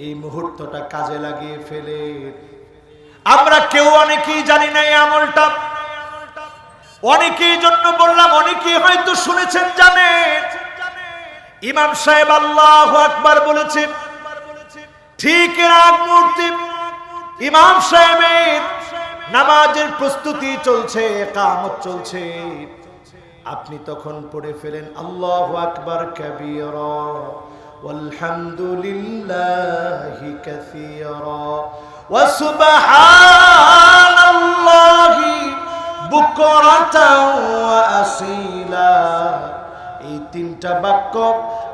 এই মুহূর্তটা কাজে লাগিয়ে ফেলে। আমরা কেউ অনেকেই জানি না এই আমলটা, অনেকেই জন্য বললাম, অনেকেই হয়তো শুনেছেন, জানেন। ইমাম সাহেব আল্লাহু আকবার বলেছেন, ঠিক এর আগ মুহূর্তে ইমাম সাহেবের নামাজের প্রস্তুতি চলছে, ইকামত চলছে, আপনি তখন পড়ে ফেলেন আল্লাহু আকবার কাবীরা ওয়ালহামদুলিল্লাহি কাসীরা ওয়া সুবহানাল্লাহি বুকরাতাও ওয়া আসীলা। এই তিনটা বাক্য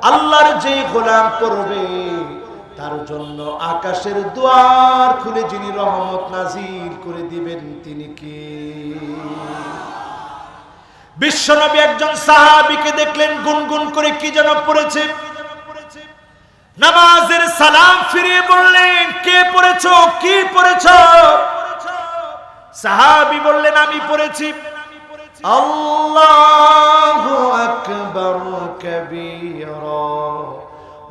আল্লাহর যে গোলাম পড়বে তার জন্য আকাশের দুয়ার খুলে যিনি রহমত নাজিল করে দিবেন তিনি কে? বিশ্বনবী একজন সাহাবীকে দেখলেন গুনগুন করে কি যেন পড়েছে। নামাজের সালাম ফিরিয়ে বললেন, কে পড়েছো, কি পড়েছো? সাহাবী বললেন, আমি পড়েছি আল্লাহু আকবার কাবীরা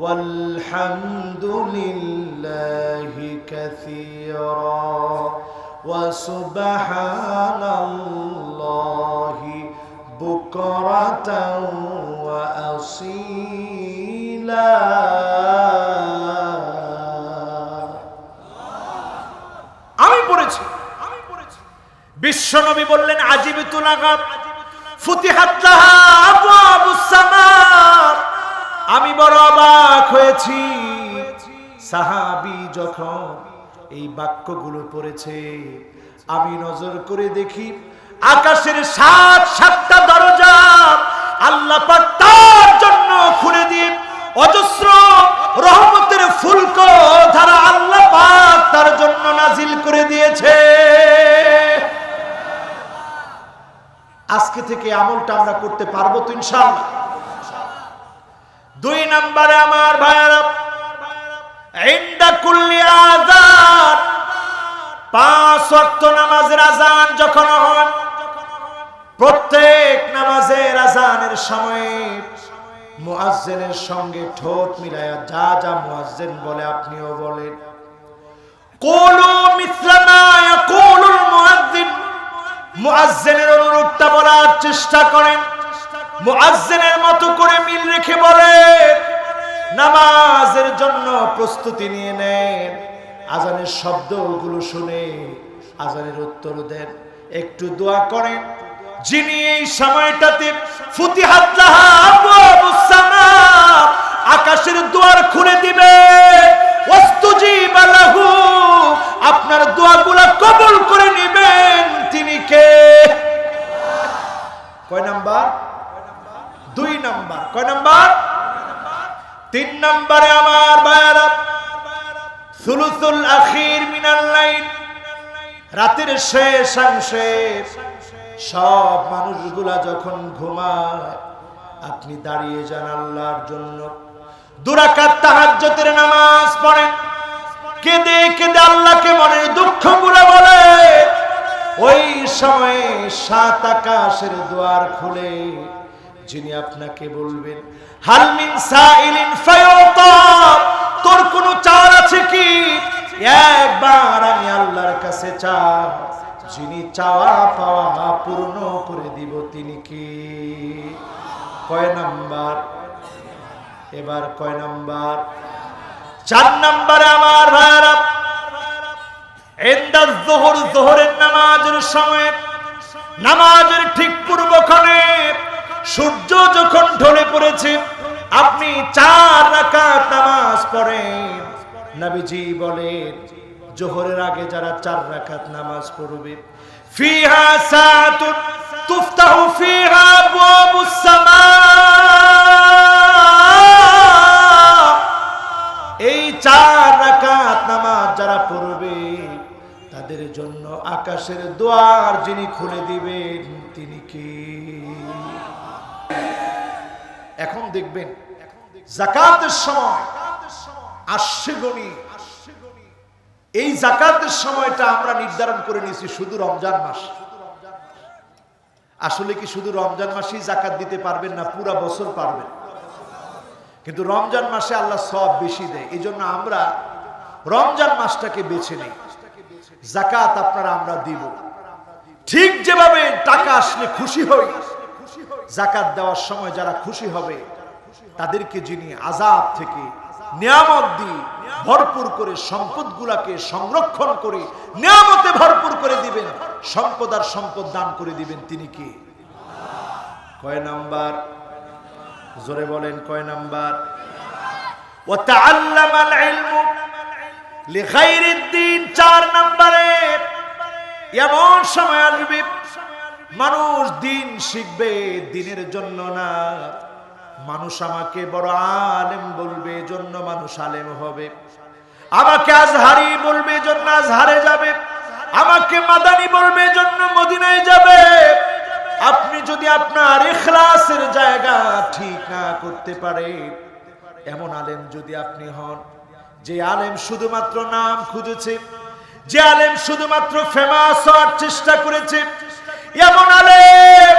ওয়ালহামদুলিল্লাহি কাসীরা ওয়া সুবহানাল্লাহি বুকরাতাও ওয়া আসীলা। আমি পড়েছি। বিশ্বনবী বললেন, আজিবতু লাহা ফুতিহাত লাহা আবওয়াবুস সামা। আমি বড় অবাক হয়েছি। সাহাবী যখন এই বাক্যগুলো পড়েছে, আমি নজর করে দেখি আকাশের সাতটা দরজা আল্লাহ পাক তার জন্য খুলে দিয়ে অজস্র রহমতের ফুলক ধারা আল্লাহ পাক তার জন্য নাজিল করে দিয়েছে। আজকে থেকে আমলটা আমরা করতে পারবো তো ইনশাআল্লাহ। 2 নম্বরে আমার ভাইরা, ইনদা কুল্লি আযান, 5 ওয়াক্ত নামাজের আযান যখন হয়, প্রত্যেক নামাজের আযানের সময় মুয়াজ্জিনের সঙ্গে ঠোঁট মিলায়া যা যা মুয়াজ্জিন বলে আপনিও বলেন। কুলু মিসলা মা ইয়াকুলুল মুয়াজ্জিন, মুয়াজ্জিনের অনুরূপটা বলার চেষ্টা করেন, মুয়াজ্জিনের মতো করে মিল রেখে বলেন। নামাজের জন্য প্রস্তুতি নিয়ে নেন, আজানের শব্দগুলো শুনে আজানের উত্তর দেন, একটু দোয়া করেন। যিনি এই সময়টাতে ফুতিহাত লাহা আবওয়াবুস সামা, আকাশের দুয়ার খুলে দিবে, ওয়াস্তুজিবা লাহু, আপনার দোয়াগুলো কবুল করে নেবেন, তিনি কে? কয় নাম্বার? 2 নাম্বার। কয় নাম্বার? 3 নম্বরে আমার ভাইরা, সুলুসুল আখির মিনাল লাইল, রাতের শেষ অংশে সব মানুষগুলা যখন ঘুমায়, আপনি দাঁড়িয়ে যান আল্লাহর জন্য, 2 রাকাত তাহাজ্জুদের নামাজ পড়েন, কেঁদে কেঁদে আল্লাহকে মনের দুঃখগুলো বলে। ওই সময়ে 7 আকাশের দুয়ার খুলে যিনি আপনাকে বলবেন, হাল মিন সাইলিন ফায়ুতা, তোর কোনো চাওয়ার আছে কি? একবার আমি আল্লাহর কাছে চাও, যিনি চাওয়া পাওয়া পূর্ণ করে দিব, তিনি কি? কয় নাম্বার? এবার কয় নাম্বার? 4 নম্বরে আমার ভাইরা, ইনদা যুহর, যোহরের নামাজের সময়, নামাজের ঠিক পূর্বক্ষণে সূর্য যখন ঢলে পড়েছে, আপনি 4 রাকাত নামাজ পড়েন। নবীজি বলেন, যোহরের আগে যারা 4 রাকাত নামাজ পড়বে, ফিহা সাআতুন তুফতাহু ফিহা আবওয়াবুস সামা, এই 4 রাকাত নামাজ যারা পড়বে তাদের জন্য আকাশের দুয়ার যিনি খুলে দিবেন, তিনি কি? এখন দেখবেন যাকাতের সময় আসছে গনি, এই যাকাতের সময়টা আমরা নির্ধারণ করে নিয়েছি শুধু রমজান মাস। আসলে কি শুধু রমজান মাসেই যাকাত দিতে পারবেন না পুরা বছর পারবেন? কিন্তু রমজান মাসে আল্লাহ সওয়াব বেশি দেয়, এই জন্য আমরা রমজান মাসটাকে বেছে নেই। যাকাত আপনারা আমরা দিব, ঠিক যেভাবে টাকা আসলে খুশি হই, যাকাত দেওয়ার সময় যারা খুশি হবে তাদেরকে যিনি আযাব থেকে নিয়ামত দিয়ে ভরপুর করে সম্পদগুলাকে সংরক্ষণ করে নিয়ামতে ভরপুর করে দিবেন, সম্পদ আর সম্পদ দান করে দিবেন, তিনি কি? কয় নাম্বার? জোরে বলেন কয় নাম্বার? ওয়া তাআল্লামাল ইলমু লিগাইরিদ দ্বীন। 4 নম্বরে এমন সময় আসবে মানুষ দিন শিখবে দিনের জন্য না। মানুষ আমাকে বড় আলেম বলবে, এজন্য মানুষ আলেম হবে। আমাকে আজহারি বলবে, এজন্য আজহারে যাবে। আমাকে মাদানি বলবে, এজন্য মদিনায় যাবে। আপনি যদি আপনার ইখলাসের জায়গা ঠিক না করতে পারে, এমন আলেম যদি আপনি হন যে আলেম শুধুমাত্র নাম খুঁজেছে, যে আলেম শুধুমাত্র ফেমাস হওয়ার চেষ্টা করেছে, এমন আলেম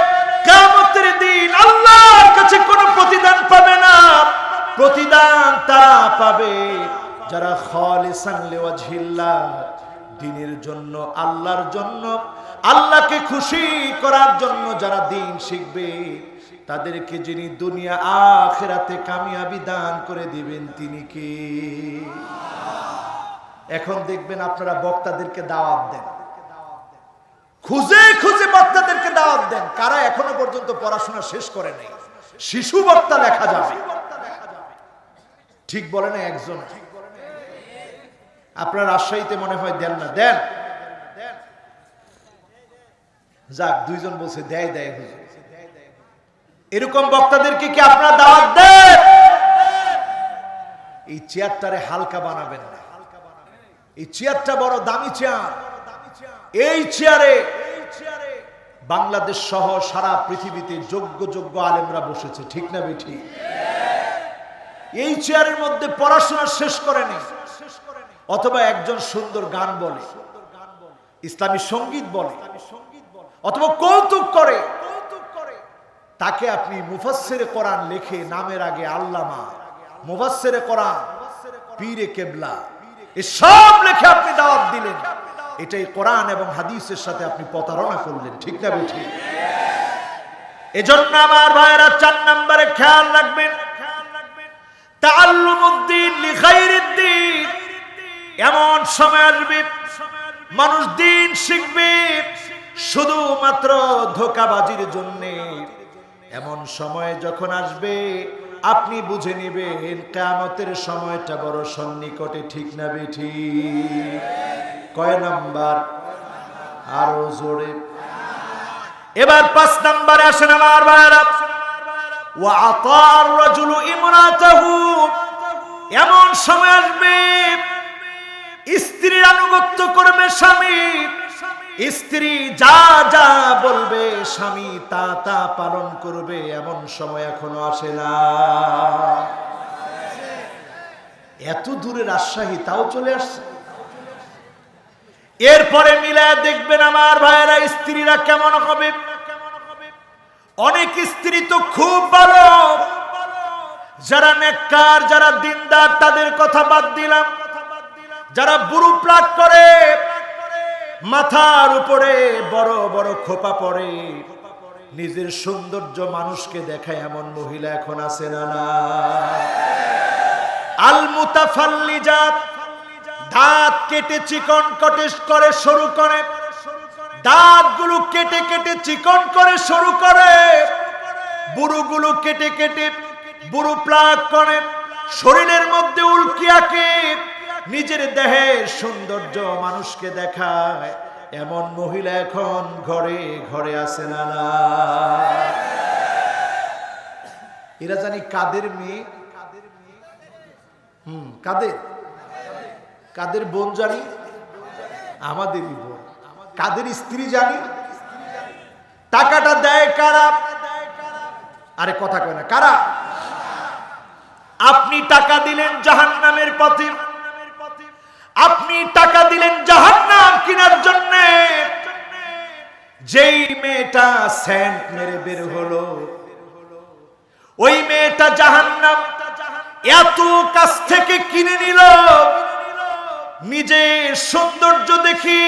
কিয়ামতের দিন আল্লাহর কাছে কোনো প্রতিদান পাবে না। প্রতিদান তারা পাবে যারা খালিসান লিওয়াজহিল্লাহ, দ্বীনের জন্য, আল্লাহর জন্য, আল্লাহকে খুশি করার জন্য যারা দ্বীন শিখবে, তাদেরকে যিনি দুনিয়া আখিরাতে কামিয়াবি দান করে দিবেন তিনি কে? এখন দেখবেন আপনারা বক্তাদেরকে দাওয়াত দেন, খুঁজে খুঁজে বক্তাদেরকে দাওয়াত দেন, কারা এখনো পর্যন্ত পড়াশোনা শেষ করে নাই। শিশু বক্তা লেখা যাবে, ঠিক বলে না একজন? আপনার রাজশাহীতে মনে হয় দেন না, দেন। যাক, 2 জন বলছে দেয় দেয়। এরকম বক্তাদেরকে কি আপনারা দাওয়াত দেন? এই চেয়ারটারে হালকা বানাবেন না, এই চেয়ারটা বড় দামি চেয়ার। এই চেয়ারে বাংলাদেশ সহ সারা পৃথিবীতে যোগ্য যোগ্য আলেমরা বসেছে, ঠিক না বেঠি? এই চেয়ারের মধ্যে পড়াশোনা শেষ করেনি, অথবা একজন সুন্দর গান বলে, ইসলামী সঙ্গীত বলে, অথবা কৌতুক করে, তাকে আপনি মুফাসসিরে কোরআন লিখে নামের আগে আল্লামা, মুফাসসিরে কোরআন, পীরে কেবলা এসব লিখে আপনি দাওয়াত দিলেন। এটাই কোরআন এবং হাদিসের সাথে আপনি প্রতারণা করলেন, ঠিক না বেঠি? এজন্য আমার ভাইরা 4 নম্বরে খেয়াল রাখবেন, তাআল্লুমুদ্দীন লিগাইরিদ্দীন। এমন সময় আসবে মানুষ দিন শিখবে শুধুমাত্র ধোঁকাবাজির জন্য। এমন সময় যখন আসবে আপনি বুঝে নেবেন কিয়ামতের সময়টা বড় সন্নিকটে, ঠিক না বেঠি? কয় নাম্বার? আরো জোরে। এবার 5 নম্বরে আসেন আমার ভাইরা, ওয়া আতার রাজুলু ইমরাতাহু। এমন সময় আসবে স্ত্রীর আনুগত্য করবে স্বামী, স্ত্রী যা যা বলবে স্বামী তা তা পালন করবে। এমন সময় এখনো আসে না? এত দূরে রাজশাহী, তাও চলে আসছে। এরপরে মিলায় দেখবেন আমার ভাইয়েরা স্ত্রীরা কেমন হবে। অনেক স্ত্রী তো খুব ভালো, যারা নেককার, যারা দিনদার, তাদের কথা বাদ দিলাম। যারা বুড়ো প্লাক করে, মাথার উপরে বড় বড় খোপা পরে, নিজের সৌন্দর্য মানুষকে দেখায়, এমন মহিলা এখন আছে না? না। আল মুতাফাল্লিজাত, দাঁত কেটে চিকন করে সরু করে, দাঁতগুলো কেটে কেটে চিকন করে সরু করে, বুড়োগুলো কেটে কেটে বুড়ো প্লাক করে, শরীরের মধ্যে উল্কি আঁকে, নিজের দেহের সৌন্দর্য মানুষকে দেখায়। এমন মহিলা এখন ঘরে ঘরে আছে না? না। এরা জানি কাদের মেয়ে, কাদের কাদের বোন জানি, আমাদেরই বোন। কাদের স্ত্রী জানি, টাকাটা দেয় কারা? আরে কথা কয় না, কারা? আপনি টাকা দিলেন জাহান্নামের পথে, আপনি টাকা দিলেন জাহান্নাম কেনার জন্য। যেই মেয়েটা সেন্ট মেরে বের হলো, ওই মেয়েটা জাহান্নাম এত কাছ থেকে কিনে নিল, নিজের সৌন্দর্য দেখি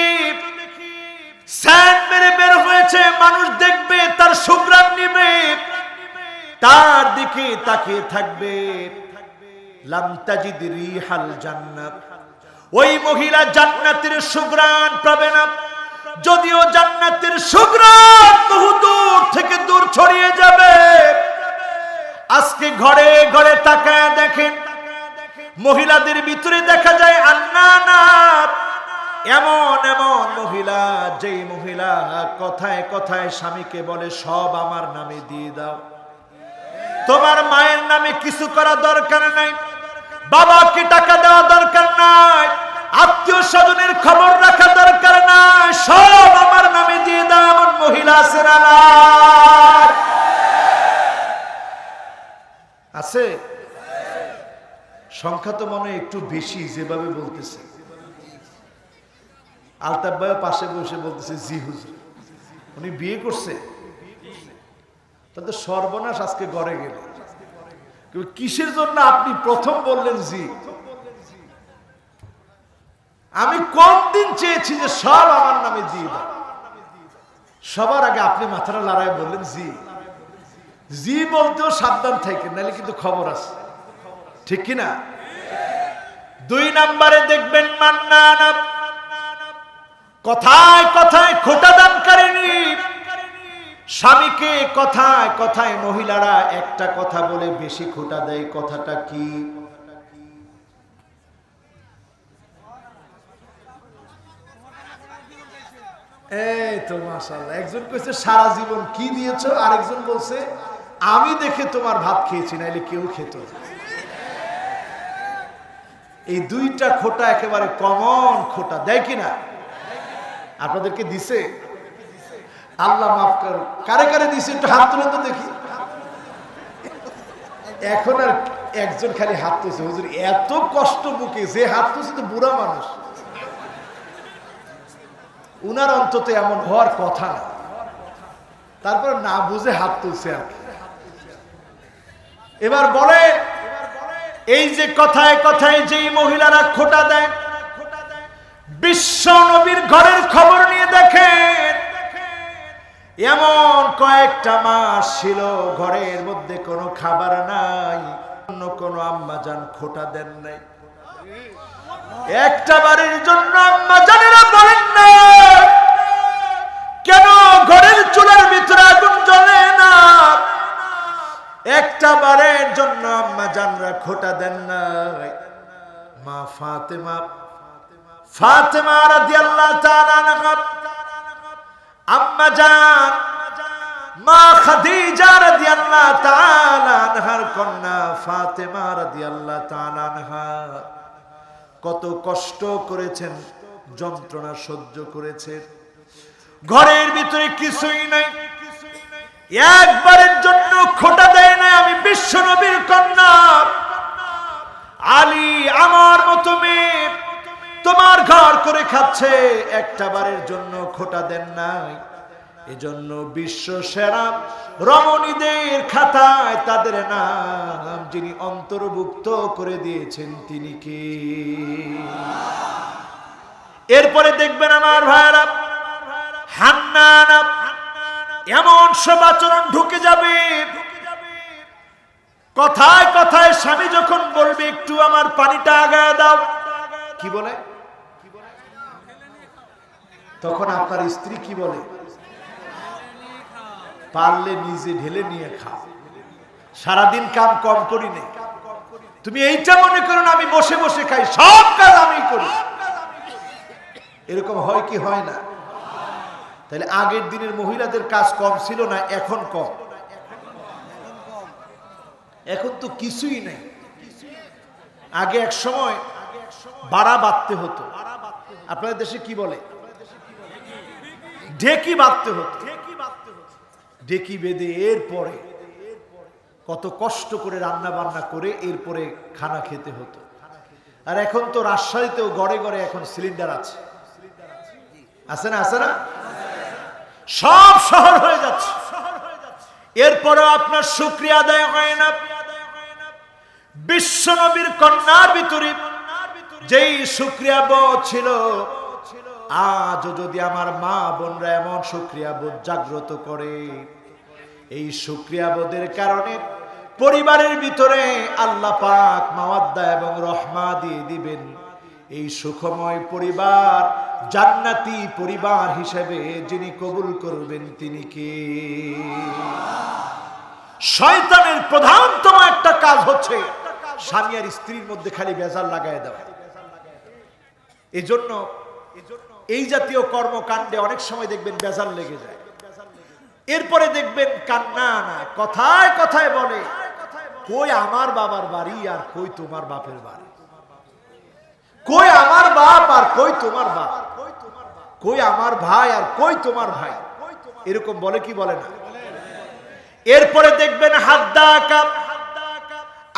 সেন্ট মেরে বের হয়েছে, মানুষ দেখবে, তার সুঘ্রাণ নিবে, তার দিকে তাকিয়ে থাকবে। লাম তাজিদ রিহাল জান্নাত, ওই মহিলা জান্নাতের সুঘ্রাণ পাবে না। যদিও জান্নাতের সুঘ্রাণ বহু দূর থেকে দূর ছড়িয়ে যাবে। আজকে ঘরে ঘরে তাকায় দেখেন, মহিলাদের ভিতরে দেখা যায় আন্নানাত, এমন এমন মহিলা, যেই মহিলা কথায় কথায় স্বামীকে বলে সব আমার নামে দিয়ে দাও, তোমার মায়ের নামে কিছু করা দরকার নাই, বাবাকে টাকা দেওয়া দরকার নাই, আত্মীয় স্বজনের খবর রাখা দরকার নাই, সব আমার নামে দিয়ে দাও। এমন মহিলা আছে না? আছে। সংখ্যা তো মনে একটু বেশি যেভাবে বলতেছে। আলতাফ ভাই পাশে বসে বলতেছে জি হুজুর, উনি বিয়ে করছে, তাহলে সর্বনাশ আজকে ঘরে গেল। কিসের জন্য আপনি প্রথম বললেন জি? আমি কোন দিন চেয়েছি যে সব আমার নামে দিয়ে দাও, সবার আগে আপনি মাথাটা লড়াই বললেন জি। জি বলতেও সাবধান থাকেন, নাহলে কিন্তু খবর আছে, ঠিক কিনা? 2 নম্বরে দেখবেন মান্নান, কথায় কথায় খোটা দানকারিনী। স্বামীকে কথায় কথায় মহিলারা একটা কথা বলে বেশি খোটা দেয়। কথাটা কি? এই তো মাশাআল্লাহ, একজন কইছে সারা জীবন কি দিয়েছো, আরেকজন বলছে আমি দেখে তোমার ভাত খেয়েছি, নাইলে কেউ খেত। এই দুইটা খোটা একেবারে কমন খোটা, দেয় কিনা? আপনাদেরকে দিছে? আল্লাহ মাফ করো, কারে কারে দিছে একটু হাত তুলে তো দেখি। এখন আর একজন খালি হাত তুলছে, হুজুর এত কষ্ট বুকে, যে হাত তুলছে তো বুড়া মানুষ, উনার অন্তত এমন হওয়ার কথা না, তারপর না বুঝে হাত তুলছে আর কি। এবার বলে, এই যে কথায় কথায় যেই মহিলারা খোটা দেয়, বিশ্ব নবীর ঘরের খবর নিয়ে দেখেন, এমন কয়েকটা মাস ছিল ঘরের মধ্যে কোনো খাবার নাই, অন্য কোনো আম্মা জান খোটা দেন নাই। একটা বাড়ির জন্য আম্মা জানেরা বলেন না কেন ঘরের চুলার ভিতরে আগুন জ্বলে না? একটা বারের জন্য আম্মা জানরা খোটা দেন নাই। মা ফাতেমা রাদিয়াল্লাহু তাআলা আনহা, আম্মা জান মা খাদিজা রাদিয়াল্লাহু তাআলা আনহার কন্যা ফাতেমা রাদিয়াল্লাহু তাআলা আনহা কত কষ্ট করেছেন, যন্ত্রণা সহ্য করেছেন। ঘরের ভিতরে কিছুই নাই, একবারের জন্য খোটা দেয় না। আমি বিশ্ব নবীর কন্যা, আলী আমার মতো মেয়ে তোমার ঘর করে খাচ্ছে, একটা বারের জন্য খোটা দেন নাই। এজন্য বিশ্ব সেরা রমণীদের খাতায় তাদের নাম যিনি অন্তর্ভুক্ত করে দিয়েছেন তিনি কে? এরপরে দেখবেন আমার ভাইরা, হান্নানা এমন সব আচরণ ঢুকে যাবে, কথায় কথায় স্বামী যখন বলবে একটু আমার পানিটা আগায় দাও, কি বলে? তখন আপনার স্ত্রী কি বলে? পারলে নিজে ঢেলে নিয়ে খাও, সারাদিন কাম কম করি নেই, তুমি এইটা মনে করো না আমি বসে বসে খাই, সব কাজ আমি করি। এরকম হয় কি হয় না? তাহলে আগের দিনের মহিলাদের কাজ কম ছিল না, এখন কম? এখন তো কিছুই নেই। আগে এক সময় বাড়া বাঁধতে হতো, আপনাদের দেশে কি বলে? ঢেকি বাঁধতে হতো। ঢেকি বেঁধে এরপরে কত কষ্ট করে রান্না বান্না করে এরপরে খানা খেতে হতো। আর এখন তো রাজশাহীতেও গড়ে গড়ে এখন সিলিন্ডার আছে, আছে না? আছে না? সব শহর হয়ে যাচ্ছে, এরপরেও আপনার শুকরিয়া আদায় হয় না। বিশ্ব নবীর কন্যার ভিতরে যেই শুকরিয়া বোধ ছিল, আজও যদি আমার মা বোনরা এমন শুকরিয়া বোধ জাগ্রত করে, এই শুকরিয়া বোধের কারণে পরিবারের ভিতরে আল্লাহ পাক মাওয়াদ্দা এবং রহমা দিয়ে দিবেন। এই সুখময় পরিবার জান্নাতি পরিবার হিসেবে যিনি কবুল করবেন তিনি কে? শয়তানের প্রধানতম একটা কাজ হচ্ছে স্বামী আর স্ত্রীর মধ্যে খালি বেজার লাগায় দেওয়া। এজন্য এই জাতীয় কর্মকাণ্ডে অনেক সময় দেখবেন বেজার লেগে যায়। এরপরে দেখবেন কান্না না, কথায় কথায় বলে, কই আমার বাবার বাড়ি আর কই তোমার বাপের বাড়ি, কই আমার বাপ আর কই তোমার বাপ, কই আমার ভাই আর কই তোমার ভাই, এরকম বলে কি বলে না? এরপরে দেখবেন হাদ্দাকা,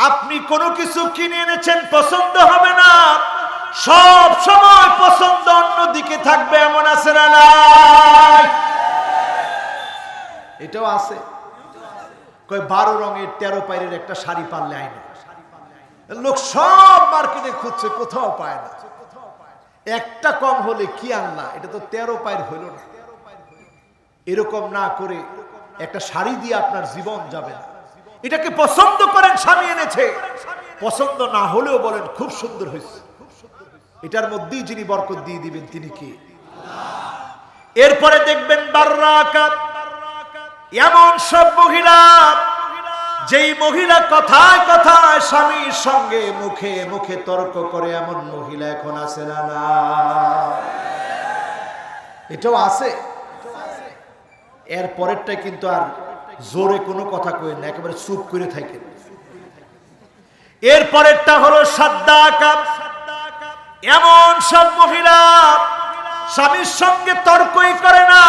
আপনি কোনো কিছু কিনে এনেছেন, পছন্দ হবে না, সব সময় পছন্দ অন্যদিকে থাকবে, এমন আছে না নাই? এটাও আছে। কই 12 রঙের 13 পায়ের একটা শাড়ি পারলে আইনে, লোক সব মার্কেটে খুঁজছে, কোথাও পায় না। একটা কম হলে কি আনলা, এটা তো 13 পায়ের হইল না। এরকম না করে একটা শাড়ি দিয়ে আপনার জীবন যাবে না। এটাকে পছন্দ করেন, স্বামী এনেছে, পছন্দ না হলেও বলেন খুব সুন্দর হয়েছে, এটার মধ্যেই যিনি বরকত দিয়ে দিবেন তিনি কে? এরপরে দেখবেন বাররাকাত, এমন সব মহিলা, যেই মহিলা কথায় কথায় স্বামীর সঙ্গে মুখে মুখে তর্ক করে, এমন মহিলা এখন আছে না না? এটাও আছে। এর পরেরটা কিন্তু আর জোরে কোনো কথা কই না, একেবারে চুপ করে থাকেন। এর পরেরটা হলো সাদ্দাকা, এমন সব মহিলা স্বামীর সঙ্গে তর্কই করে না,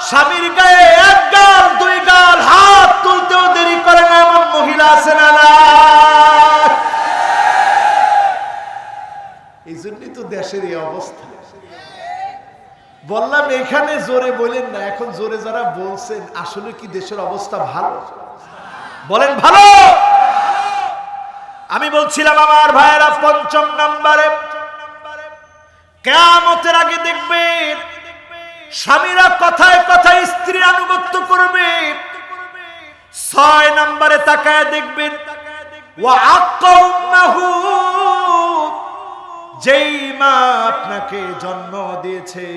স্বামীর গায়ে 1 গাল 2 গাল হাত তুলতেও দেরি করে না, এমন মহিলা আছে না না? এই জন্যই তো দেশের এই অবস্থা। বললাম এখানে জোরে বলেন না, এখন জোরে যারা বলছেন, আসলে কি দেশের অবস্থা ভালো? বলেন ভালো? আমি বলছিলাম আমার ভাইয়েরা, 5ম নম্বরে কিয়ামতের আগে দেখবেন স্বামীরা কথায় কথায় স্ত্রীর আনুগত্য করবে। 6 নম্বরে তাকায় দেখবেন ওয়া আক্কাউন্নাহু, যেই মা আপনাকে জন্ম দিয়েছে,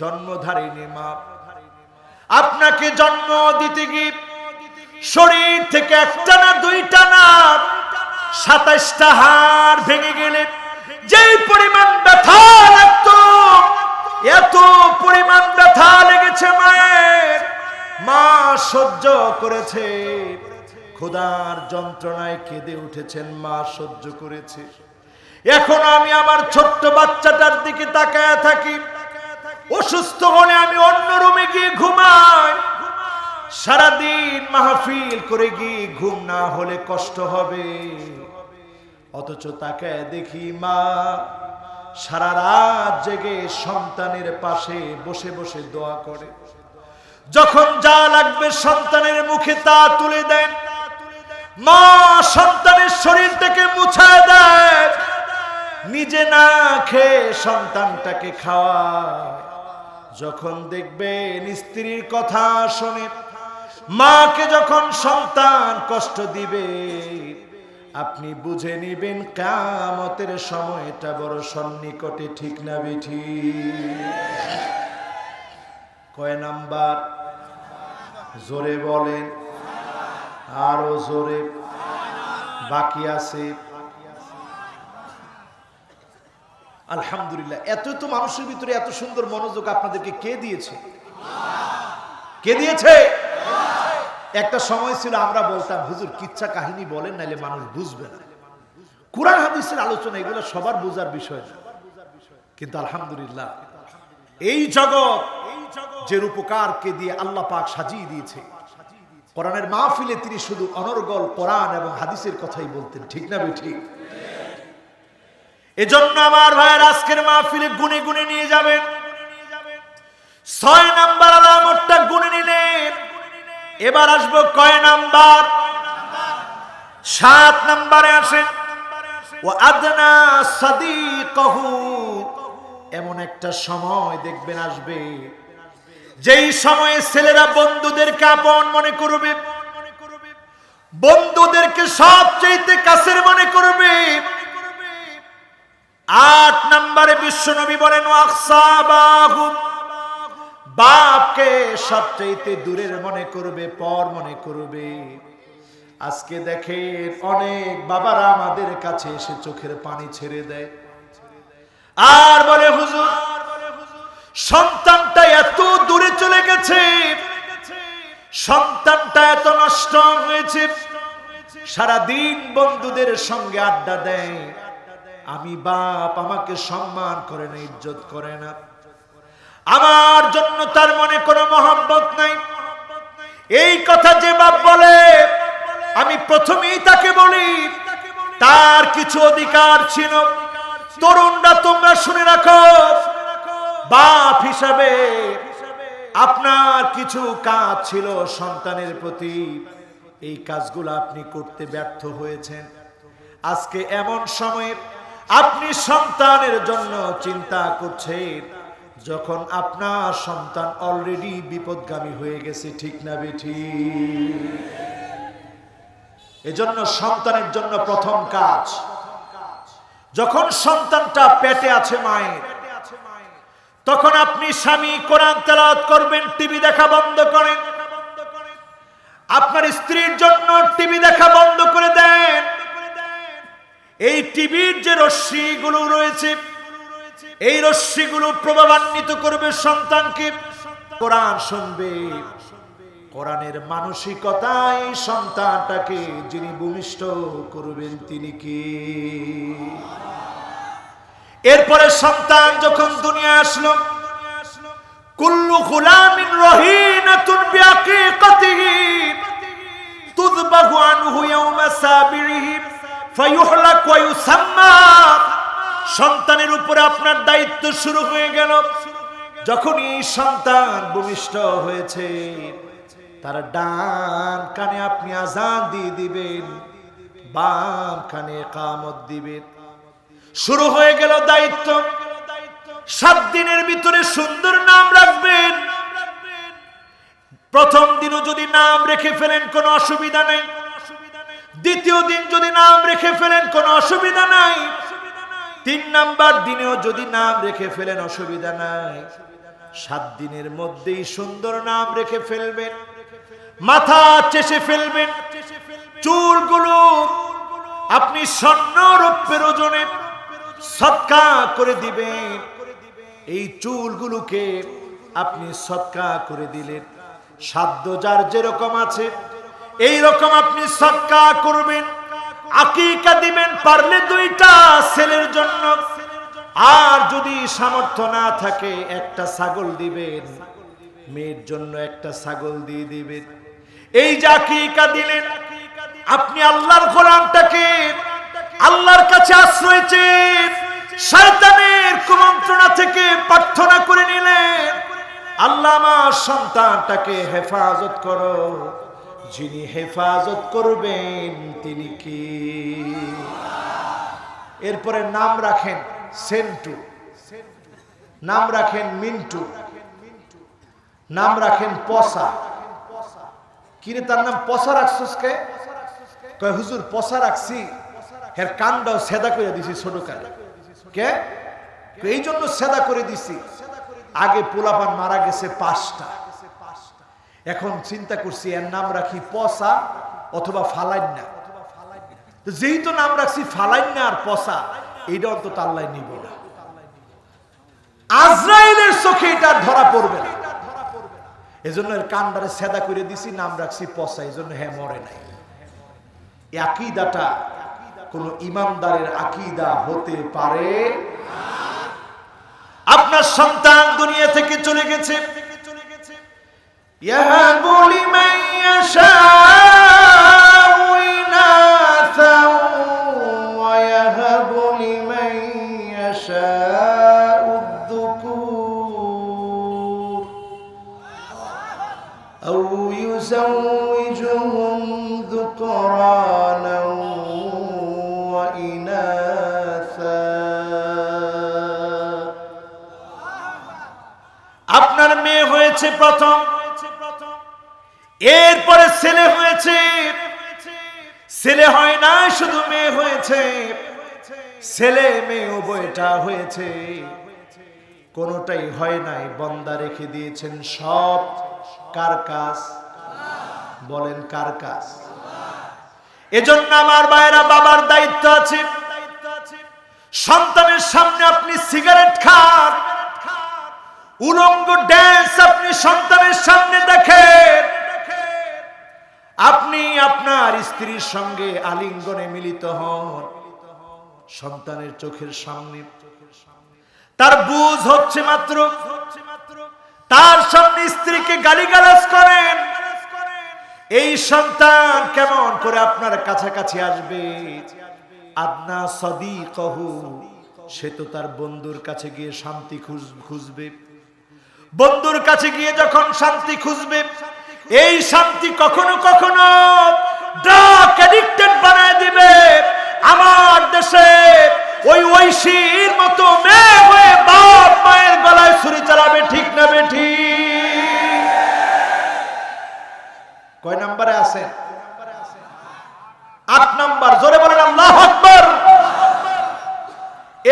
জন্মধারিণী মা, আপনাকে জন্ম দিতে গিয়ে শরীর থেকে 1টা না 2টা না 27টা হাড় ভেঙে গেলে যেই পরিমাণ ব্যথা লাগতো, এত পরিমাণ ব্যথা লেগেছে মায়ের, মা সহ্য করেছে, ক্ষুধার যন্ত্রণায় কেঁদে উঠেছেন, মা সহ্য করেছে। এখন আমি আমার ছোট্ট বাচ্চাটার দিকে তাকায় থাকি, অসুস্থ হলে আমি অন্য রুমে গিয়ে ঘুমাই, সারাদিন মাহফিল করে গিয়ে ঘুম না হলে কষ্ট হবে, অথচ তাকায় দেখি মা সারা রাত জেগে সন্তানের পাশে বসে বসে দোয়া করে, যখন যা লাগবে সন্তানের মুখে তা তুলে দেন, মা সন্তানের শরীর থেকে মুছায় দেয়, নিজে না খেয়ে সন্তানটাকে খাওয়ায়। যখন দেখবেন স্ত্রীর কথা শোনে, মাকে যখন সন্তান কষ্ট দিবে, আপনি বুঝে নিবেন কিয়ামতের সময়টা বড় সন্নিকটে, ঠিক না বেঠি? কয় নাম্বার? জোরে বলেন, আরো জোরে। বাকি আছে। আলহামদুলিল্লাহ। এত তো মানুষের ভিতরে এত সুন্দর মনোযোগ আপনাদেরকে কে দিয়েছে? কে দিয়েছে? একটা সময় ছিল আমরা বলতাম, হুজুর কিচ্ছা কাহিনী বলেন, নাইলে মানুষ বুঝবে না। কুরআন হাদিসের আলোচনা এগুলো সবার বোঝার বিষয় না, কিন্তু আলহামদুলিল্লাহ এই জগৎ যে রূপকারকে দিয়ে আল্লাহ পাক সাজিয়ে দিয়েছে, কোরআনের মাহফিলে তিনি শুধু অনর্গল কোরআন এবং হাদিসের কথাই বলতেন, ঠিক না বেঠিক? এজন্য আমার ভাইয়ের আজকের মাহফিলে গুনে গুনে নিয়ে যাবেন, 6 নাম্বার আলামতটা গুনে নিলেন। এবার আসবো কয় নাম্বার? 7 নাম্বারে আসেন। ওয়া আদনা সাদিকাহু, এমন একটা সময় দেখবেন আসবে যেই সময়ে ছেলেরা বন্ধুদেরকে আপন মনে করবে, বন্ধুদেরকে সবচেয়ে কাছের মনে করবে। 8 নম্বরে বিশ্বনবী বলেন ওয়াকসাবাহু, বাপকে সবচেয়ে দূরের মনে করবে, পর মনে করবে। আজকে দেখেন অনেক বাবারা আমাদের কাছে এসে চোখের পানি ছেড়ে দেয় আর বলে হুজুর সন্তানটা এত দূরে চলে গেছে, সন্তানটা এত নষ্ট হয়েছে, সারাদিন বন্ধুদের সঙ্গে আড্ডা দেয়, আমি বাপ, আমাকে সম্মান করে না, ইজ্জত করে না, আমার জন্য তার মনে কোনো মহব্বত নাই। এই কথা যে বাপ বলে, আমি প্রথমেই তাকে বলি তার কিছু অধিকার ছিল। তরুণরা তোমরা শুনে রাখো, বাপ হিসাবে আপনার কিছু কাজ ছিল সন্তানের প্রতি, এই কাজগুলো আপনি করতে ব্যর্থ হয়েছেন। আজকে এমন সময়ে আপনি সন্তানের জন্য চিন্তা করছেন যখন আপনার সন্তান অলরেডি বিপদগামী হয়ে গেছে, ঠিক না বেঠিক? এজন্য সন্তানের জন্য প্রথম কাজ, যখন সন্তানটা পেটে আছে মায়ের, তখন আপনি স্বামী কোরআন তেলাওয়াত করবেন, টিভি দেখা বন্ধ করেন। আপনার স্ত্রীর জন্য টিভি দেখা বন্ধ করে দেন। এই টিভির যে রশ্মিগুলো রয়েছে, এই রশ্মিগুলো প্রভাবান্বিত করবে সন্তানকে। কোরআন শুনবে, কোরআনের মানসিকতায় সন্তানটাকে যিনি ভূমিষ্ঠ করবেন তিনি কি? এরপরে সন্তান যখন দুনিয়া আসলো, কুল্লু গুলামিন রহিনাতুন বিআকিকাতিহি তুযবাহু আনহু ইয়াওমা সাবিরিহি ফায়ুহলাক ওয়া ইউসাম্মা। সন্তানের উপরে আপনার দায়িত্ব শুরু হয়ে গেল। যখন এই সন্তান ভূমিষ্ঠ হয়েছে, তার ডান কানে আপনি আযান দিয়ে দিবেন, বাম কানে ইকামত দিবেন। শুরু হয়ে গেল দায়িত্ব। 7 দিনের ভিতরে সুন্দর নাম রাখবেন। প্রথম দিনও যদি নাম রেখে ফেলেন কোনো অসুবিধা নাই, দ্বিতীয় দিন যদি নাম রেখে ফেলেন কোনো অসুবিধা নাই, 3 নাম্বার দিনেও যদি নাম রেখে ফেলেন অসুবিধা নাই। 7 দিনের মধ্যেই সুন্দর নাম রেখে ফেলবেন, মাথা চেষে ফেলবেন, চুলগুলো আপনি স্বর্ণ রৌপ্যের ওজনে সদকা করে দিবেন। এই চুলগুলোকে আপনি সদকা করে দিলেন, সাধ্য যার যেরকম আছে এই রকম আপনি সদকা করবেন। আকিকা দিবেন, পারলে 2টা ছেলের জন্য, আর যদি সামর্থ্য না থাকে একটা ছাগল দিবেন, মেয়ের জন্য একটা ছাগল দিয়ে দিবেন। এই যে আকিকা দিলেন, আপনি আল্লাহর গোলামটাকে আল্লাহর কাছে আশ্রয় চেয়ে শয়তানের কুমন্ত্রণা থেকে প্রার্থনা করে নিলেন, আল্লাহ আমার সন্তানটাকে হেফাজত করো। যিনি হেফাজত করবেন তিনি কি? এরপরে নাম রাখেন সেন্টু, নাম রাখেন মিন্টু, নাম রাখেন পসা। কিরে তার নাম পসা রাখছিস কে? কয় হুজুর পসা রাখছি, এর কানটাও সেদা করে দিছি ছোট কালে। কে? এই জন্য সেদা করে দিছি, আগে পোলাপান মারা গেছে 5টা, এখন চিন্তা করছি এর নাম রাখি পসা অথবা ফালাইন্না। যেহেতু নাম রাখছি ফালাইন্না আর পসা, এইটা অন্তত আল্লাহ নিব না, আজরাইলের চোখে এটা ধরা পড়বে না। এজন্য এর কান্ডারে সেদা করে দিছি, নাম রাখছি পসা, এজন্য হ্যাঁ মরে নাই। এই আকীদাটা কোন ইমানদারের আকীদা হতে পারে? আপনার সন্তান দুনিয়া থেকে চলে গেছে, ইয়াহাবু লিমান ইয়াশাউ ইনাসাও ওয়া ইয়াহাবু লিমান ইয়াশাউ যুকুর। أو يزوجهم ذكرانا وإناثا আপনার মেয়ে হয়েছে প্রথম, এরপরে ছেলে হয়েছে, ছেলে হয় না শুধু মেয়ে হয়েছে, ছেলে মেয়ে উভয়টা হয়েছে, কোনটাই হয় নাই, বন্দা রেখে দিয়েছেন। সব কার কাজ? বলেন কার কাজ? এজন্য আমার ভাইরা, বাবার দায়িত্ব আছে। সন্তানের সামনে আপনি সিগারেট খান, উলঙ্গ ড্যান্স আপনি সন্তানের সামনে দেখেন, আপনি আপনার স্ত্রীর সঙ্গে আলিঙ্গনে মিলিত হন সন্তানের চোখের সামনে, তার বুঝ হচ্ছে মাত্র, তার সামনে স্ত্রীকে গালিগালাজ করেন, এই সন্তান কেমন করে আপনার কাছাকাছি আসবে? আদনা সাদিকহু, সে তো তার বন্ধুর কাছে গিয়ে শান্তি খুঁজবে, বন্ধুর কাছে গিয়ে যখন শান্তি খুঁজবে, এই শান্তি কখনো কখনো ড্রাগ অ্যাডিক্টেড বানায় দিবে। আমার দেশে ওই ঐশীর মতো মেয়ে হয়ে বাপ মায়ের গলায় ছুরি চালাবে, ঠিক না বেঠিক? কয় নম্বরে আছেন? 8 নম্বর। জোরে বলেন আল্লাহু আকবার।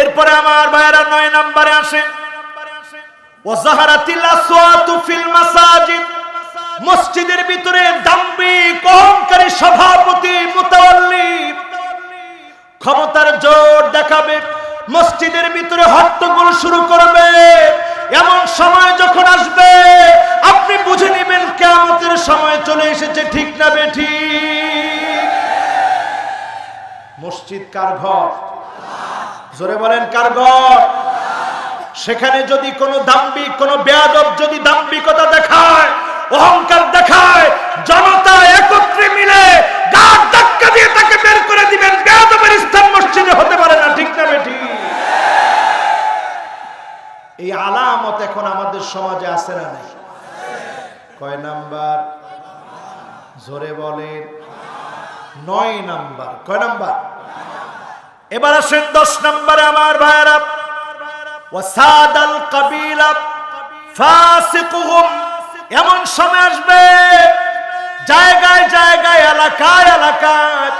এরপরে আমার ভাইয়েরা 9 নম্বরে আসেন। ওয়াজাহারাতিল আসওয়াতু ফিল মাসাজিদ, মসজিদের ভিতরে দাম্ভিক অহংকারী সভাপতি মুতাওয়াল্লি ক্ষমতার জোর দেখাবে, মসজিদের ভিতরে হট্টগোল শুরু করবে। এমন সময় যখন আসবে আপনি বুঝে নেবেন কিয়ামতের সময় চলে এসেছে, ঠিক না বেঠিক? মসজিদ কার ঘর? জোরে বলেন কার ঘর? সেখানে যদি কোনো দাম্ভিক, কোনো বেয়াদব যদি দাম্ভিকতা দেখায়, অহংকার দেখায়, জনতা একত্রে মিলে গাড় ধাক্কা দিয়ে তাকে বের করে দিবেন। বেয়াদবের স্থান মসজিদে হতে পারে না, ঠিক না বেঠিক? এই আলামত এখন আমাদের সমাজে আছে না নাই? কয় নাম্বার? জোরে বলেন। 9 নাম্বার। কয় নাম্বার? এবার আসেন 10 নম্বরে আমার ভাইরা। ওয়াসাদাল কাবিলা ফাসিকুহুম, এমন সময় আসবে জায়গায় জায়গায়, এলাকায় এলাকায়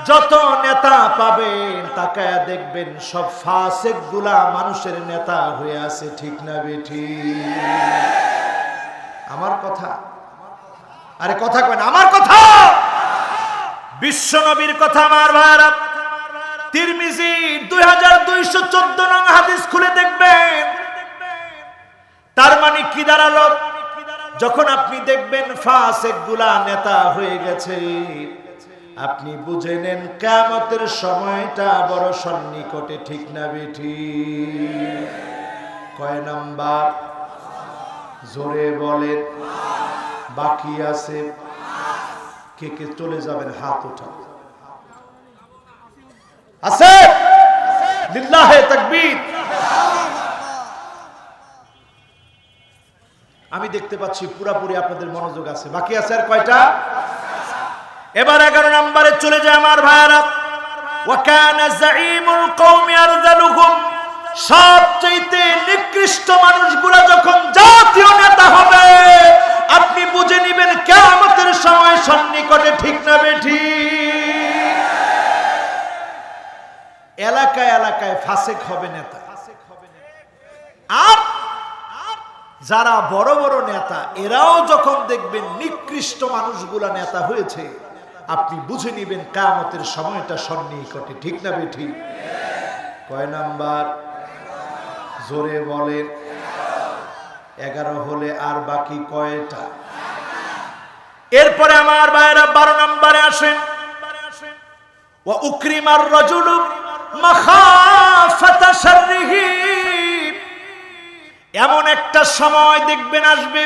যত নেতা পাবেন তাকায়া দেখবেন সব ফাসিক গুলা মানুষের নেতা হয়ে আছে, ঠিক না বেঠিক? আমার কথা, আরে কথা কয় না, আমার কথা, বিশ্ব নবীর কথা আমার ভাইরা। তিরমিজি 2214 নং হাদিস খুলে দেখবেন। তার মানে কি দাঁড়ালো? যখন আপনি দেখবেন ফাসিক গুলা নেতা হয়ে গেছে, আপনি বুঝে নেন কিয়ামতের সময়টা বড় সন্নিকটে, ঠিক না বেঠিক? কয় নাম্বার? জোরে বলেন। বাকি আছে কে কে? চলে যাবেন, হাত ওঠা আছে? লিল্লাহে তাকবীর। আমি দেখতে পাচ্ছি পুরাপুরি আপনাদের মনোযোগ আছে। বাকি আছে আর কয়টা? এবার 11 নম্বরে চলে যায় আমার ভাইরা। ওয়া কানা যাঈমুল কওমি আরযালুহুম, সবচেয়ে নিকৃষ্ট মানুষগুলো যখন জাতীয় নেতা হবে, আপনি বুঝে নেবেন কিয়ামতের সময় সন্নিকটে, ঠিক না বেঠিক? এলাকায় এলাকায় ফাসিক হবে নেতা। আর যারা বড় বড় নেতা, এরাও যখন দেখবেন নিকৃষ্ট মানুষগুলা নেতা হয়েছে, আপনি বুঝে নেবেন কিয়ামতের সময়টা সন্নিকটে, ঠিক না বেঠিক? কয় নাম্বার? জোরে বলেন। 11 হলে আর বাকি কয়টা? এরপরে আমার ভাইরা 12 নম্বরে আসেন। ওয়া উকরিমার রাজুলু মাখাফাতা শাররিহি, এমন একটা সময় দেখবেন আসবে,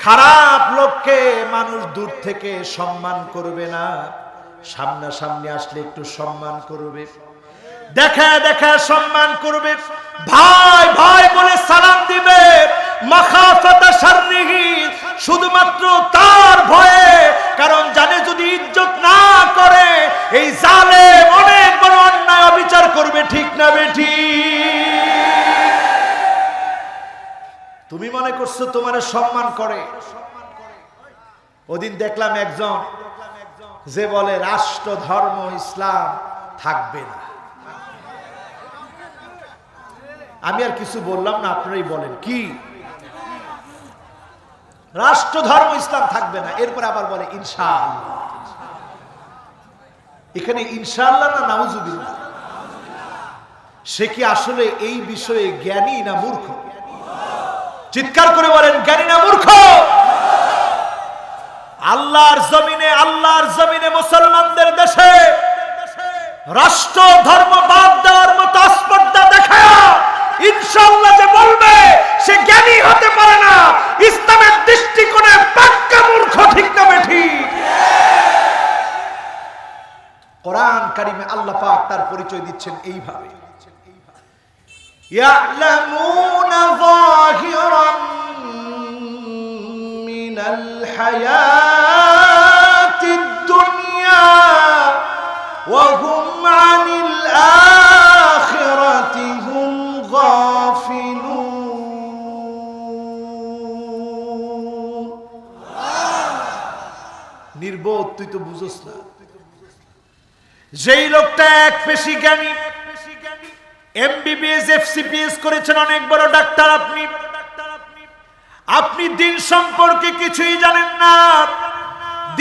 খারাপ লোককে মানুষ দূর থেকে সম্মান করবে না, সামনাসামনি আসলে একটু সম্মান করবে, দেখা দেখা সম্মান করবে, ভাই ভাই বলে সালাম দিবে। মাখাফাতা শাররিহি, শুধুমাত্র তার ভয়ে, কারণ জানে যদি ইজ্জত না করে এই জালেম অনেক বড় অন্যায় অবিচার করবে, ঠিক না বেঠি? তুমি মনে করছো তোমার সম্মান করে? ওদিন দেখলাম একজন যে বলে রাষ্ট্র ধর্ম ইসলাম থাকবে না। আমি আর কিছু বললাম না, আপনারাই বলেন কি? রাষ্ট্র ধর্ম ইসলাম থাকবে না, এরপর আবার বলে ইনশাআল্লাহ। এখানে ইনশাআল্লাহ না নাউজুবিল্লাহ? সে কি আসলে এই বিষয়ে জ্ঞানী না মূর্খ? চিৎকার করে বলেন, জ্ঞানী না মূর্খ? আল্লাহর জমিনে মুসলমানদের দেশে রাষ্ট্র ধর্ম বাদ দেওয়ার মতো স্পর্ধা দেখায় ইনশাআল্লাহ যে বলবে সে জ্ঞানী হতে পারে না, ইসলামের দৃষ্টিকোণে পাক্কা মূর্খ, ঠিক না বেঠিক? কোরআন কারিমে আল্লাহ পাক তার পরিচয় দিচ্ছেন এইভাবে, ইয়ালামুনা যাহিরান মিনাল হায়াতিদ দুনিয়া ওয়া হুম আনিল আখিরাতি হুম গাফিলুন। নির্বোধ, তুই তো বুঝোস না। যেই লোকটা এক পেশি জ্ঞানী, এমবিবিএস এফসিপিএস করেছেন, অনেক বড় ডাক্তার, আপনি দিন সম্পর্কে কিছুই জানেন না,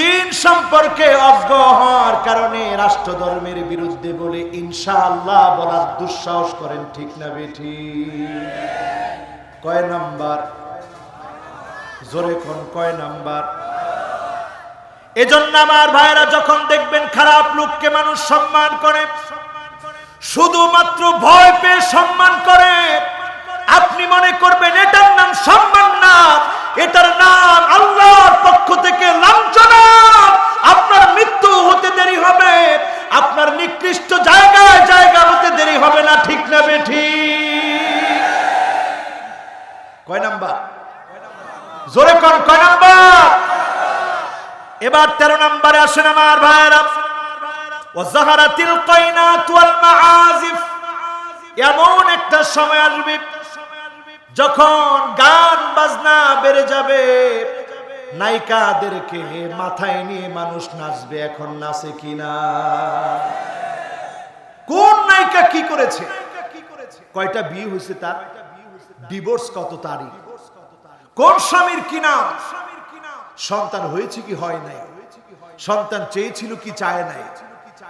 দিন সম্পর্কে অজ্ঞ হওয়ার কারণে রাষ্ট্র ধর্মের বিরুদ্ধে বলে ইনশাআল্লাহ বলার দুঃসাহস করেন, ঠিক না বেঠি? কয় নাম্বার? জোরে কোন কয় নাম্বার? এজন্য আমার ভাইরা, যখন দেখবেন খারাপ লোককে মানুষ সম্মান করে, শুধুমাত্র ভয় পেয়ে সম্মান করে, আপনি মনে করবেন এটার নাম সম্মান না, এটার নাম আল্লাহর পক্ষ থেকে লাঞ্ছনা। আপনার মৃত্যু হতে দেরি হবে, আপনার নিকৃষ্ট জায়গায় জায়গা হতে দেরি হবে না, ঠিক না বেঠি? কয় নাম্বার? জোরে কোন কয় নাম্বার? এবার 13 নম্বরে আসেন আমার ভাইরা, ওয়াজাহারাতিল কায়নাত ওয়াল মাআজিফ। এমন একটা সময় আসবে যখন গান বাজনা বেড়ে যাবে, নায়িকাদেরকে মাথায় নিয়ে মানুষ নাচবে। এখন নাচে কিনা? কোন নায়িকা কি করেছে, কয়টা বিয়ে হয়েছে তার, ডিভোর্স কত তারিখ, কোন স্বামীর কি নাম, সন্তান হয়েছে কি হয় নাই, সন্তান চেয়েছিল কি চায় নাই,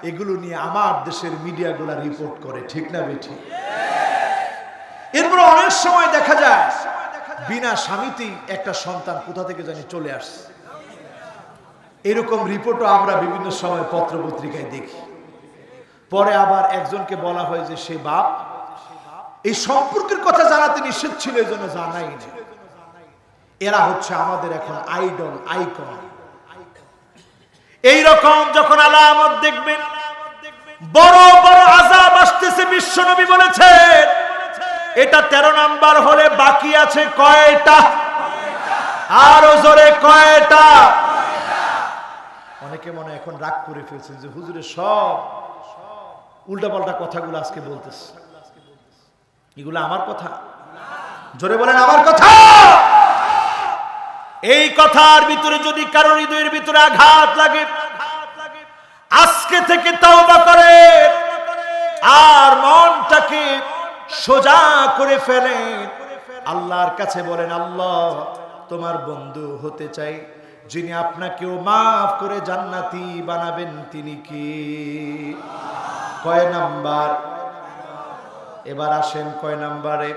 এগুলো নিয়ে আমার দেশের মিডিয়াগুলো রিপোর্ট করে, ঠিক না বেঠি? এরপর অনেক সময় দেখা যায় বিনা স্বামীতেই একটা সন্তান কোথা থেকে জানি চলে আসছে। এরকম রিপোর্টও আমরা বিভিন্ন সময় পত্র পত্রিকায় দেখি। পরে আবার একজনকে বলা হয় যে সে বাপ, এই সম্পর্কের কথা জানাতে নিষেধ ছিল, এই জন্য জানাই না। এরা হচ্ছে আমাদের এখন আইডল, আইকন। এইরকম যখন আলামত দেখবেন, বড় বড় আযাব আসতেছে, বিশ্বনবী বলেছেন এটা 13 নাম্বার হলে বাকি আছে কয়টা? আরো জোরে কয়টা? অনেকে মনে এখন রাগ করে ফেলছেন যে হুজুরের সব উল্টাপাল্টা কথাগুলো আজকে বলতেছে, এগুলো আমার কথা। জোরে বলেন আমার কথা। এই কথার ভিতরে যদি কারো হৃদয়ের ভিতরে আঘাত লাগে, আজকে থেকে তওবা করে আর মনটাকে সোজা করে ফেলেন, আল্লাহর কাছে বলেন, আল্লাহ তোমার বন্ধু হতে চাই, যিনি আপনাকেও মাফ করে জান্নাতি বানাবেন, তিনি কি? কয় নাম্বার? এবার আসেন কয় নাম্বারে?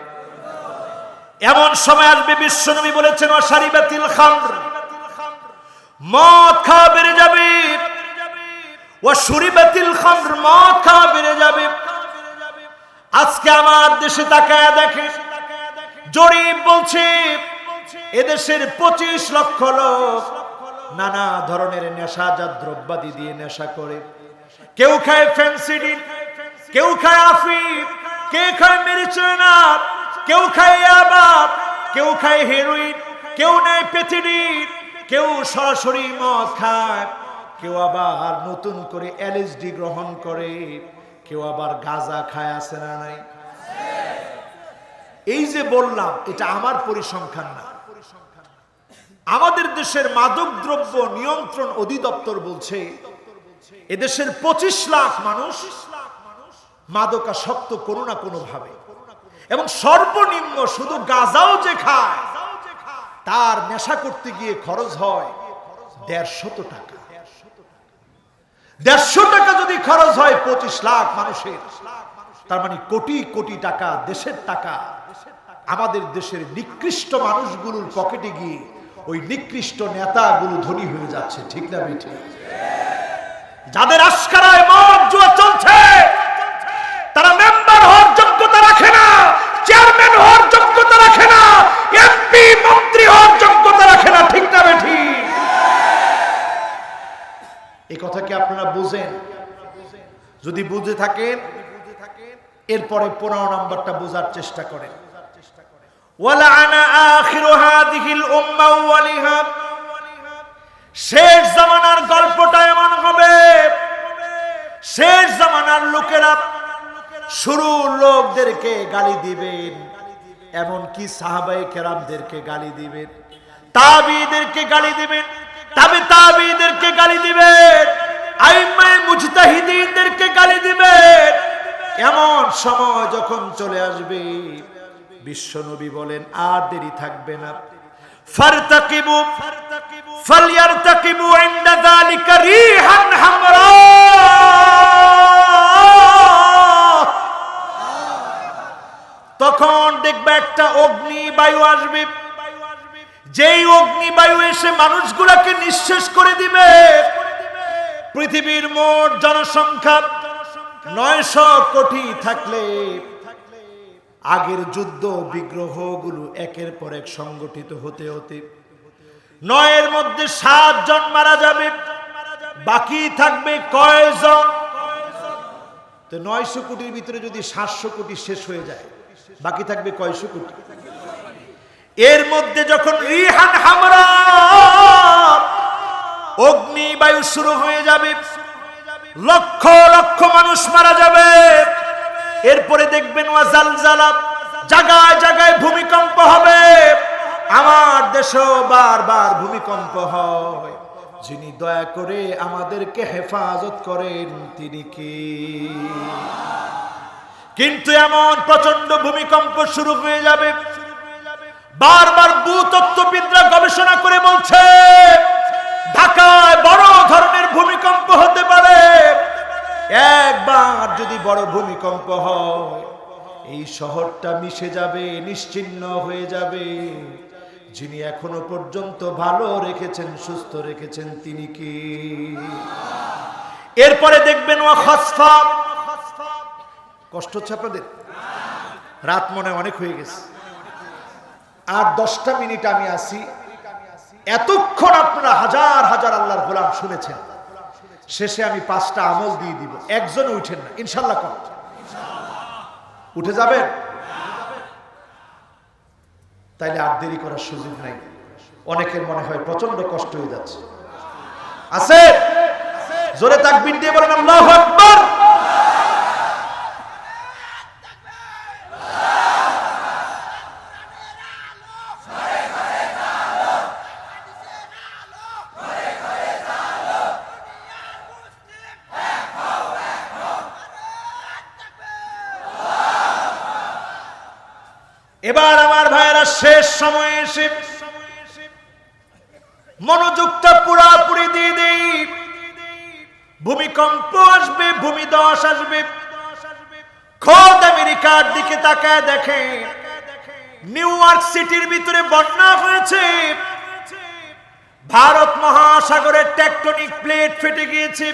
এমন সময় আসবে, বিশ্বনবী বলেছেন ওয়াশারিবাতিল খামর, মদ খাওয়া বেড়ে যাবে, ওয়াশুরিবাতিল খামর, মদ খাওয়া বেড়ে যাবে। আজকে আমার দেশে তাকায় দেখে, জরিপ বলছে এদেশের 25 লক্ষ লোক নানা ধরনের নেশাজাত দ্রব্যাদি দিয়ে নেশা করে। কেউ খায় ফেন্সিডিল, কেউ খায় আফিম, কেউ খায় মেরিজুয়ানা, কেউ খায় ইয়াবা, কেউ খায় হেরোইন, কেউ নেয় পেটিনির, কেউ সরাসরি মদ খায়, কেউ আবার নতুন করে এলএসডি গ্রহণ করে, কেউ আবার গাঁজা খায়। আছে না নাই? এই যে বললাম, এটা আমার পরিসংখ্যান না, আমাদের দেশের মাদক দ্রব্য নিয়ন্ত্রণ অধিদপ্তর বলছে এদেশের 25 লাখ মানুষ মাদকাসক্ত কোনো না কোনো ভাবে, এবং সর্বনিম্ন শুধু গাঁজাও যে খায় তার নেশা করতে গিয়ে খরচ হয় 150 টাকা। 150 টাকা যদি খরচ হয় 25 লাখ মানুষের, তার মানে কোটি কোটি টাকা দেশের টাকা আমাদের দেশের নিকৃষ্ট মানুষগুলোর পকেটে গিয়ে ওই নিকৃষ্ট নেতাগুলো ধনী হয়ে যাচ্ছে। ঠিক না বেঠিক? যাদের আশকারায় মদ জুয়া চলছে তারা মেম্বার হওয়ার যোগ্যতা রাখে না, চেয়ারম্যান হওয়ার যোগ্যতা রাখে না, এমপি মন্ত্রী হওয়ার যোগ্যতা রাখে না। ঠিক না বেঠিক? এই কথা কি আপনারা বুঝেন? যদি বুঝে থাকেন এরপরে 15 নম্বরটা বোঝার চেষ্টা করেন। ওয়ালাআনা আখিরু হাযিহিল উম্মাহ ওয়ালিহা, শেষ জামানার গল্পটা এমন হবে, শেষ জামানার লোকেরা শুরুর লোকদেরকে গালি দিবেন, এমনকি সাহাবায়ে কেরামদেরকে গালি দিবেন, তাবিঈদেরকে গালি দিবেন, তাবিঈদেরকে গালি দিবেন, আইম্মায়ে মুজতাহিদিনদেরকে গালি দিবেন। এমন সময় যখন চলে আসবে, বিশ্বনবী বলেন আর দেরি থাকবে না, ফারতাকিবু ফালইয়ারতাকিবু ইনদা যালিকা রিহান হামরা, তখন দেখবে একটা অগ্নি বায়ু আসবে, যেই অগ্নি বায়ু এসে মানুষগুলোকে নিঃশেষ করে দিবে। পৃথিবীর মোট জনসংখ্যা 900 কোটি থাকলে আগের যুদ্ধ বিগ্রহগুলো একের পর এক সংগঠিত হতে হতে 9 এর মধ্যে 7 জন মারা যাবে, বাকি থাকবে কয়জন? তো 900 কোটির ভিতরে যদি 700 কোটি শেষ হয়ে যায়, বাকি থাকবে কয়শো কোটি? এর মধ্যে যখন রিহান হামরা অগ্নি বায়ু শুরু হয়ে যাবে, লক্ষ লক্ষ মানুষ মারা যাবে। এরপরে দেখবেন ওয়াজালজালা, জায়গায় জায়গায় ভূমিকম্প হবে। আমার দেশেও বারবার ভূমিকম্প হয়। যিনি দয়া করে আমাদেরকে হেফাজত করেন তিনি কি? কিন্তু এমন প্রচন্ড ভূমিকম্প শুরু হয়ে যাবে, বারবার ভূতত্ত্ববিদরা গবেষণা করে বলছে ঢাকায় বড় ধরনের ভূমিকম্প হতে পারে। একবার যদি বড় ভূমিকম্প হয়, এই শহরটা মিশে যাবে, নিশ্চিহ্ন হয়ে যাবে। যিনি এখনো পর্যন্ত ভালো রেখেছেন, সুস্থ রেখেছেন তিনি কি? এরপরে দেখবেন ওয়া খাসফা। কষ্ট হচ্ছে আপনাদের? রাত মনে অনেক হয়ে গেছে, আর 10টা মিনিট আমি আসি। এতক্ষণ আপনারা হাজার হাজার আল্লাহর গোলাম শুনেছেন, শেষে আমি 5টা আমল দিয়ে দিব। একজন উঠেন না ইনশাল্লাহ? কম উঠে যাবেন? তাইলে আর দেরি করার সুযোগ নাই। অনেকের মনে হয় প্রচন্ড কষ্ট হয়ে যাচ্ছে। আছে? জোরে তাকবীর দিয়ে বলেন আল্লাহু আকবার। এবার আমার ভাইয়েরা শেষ সময় এসে মনোযোগটা পুরাপুরি দিয়ে দেই। ভূমিকম্প আসবে, ভূমিধস আসবে। খোদ আমেরিকার দিকে তাকায় দেখে নিউ ইয়র্ক সিটির ভিতরে বন্যা হয়েছে। ভারত মহাসাগরের টেকটনিক প্লেট ফেটে গিয়েছে।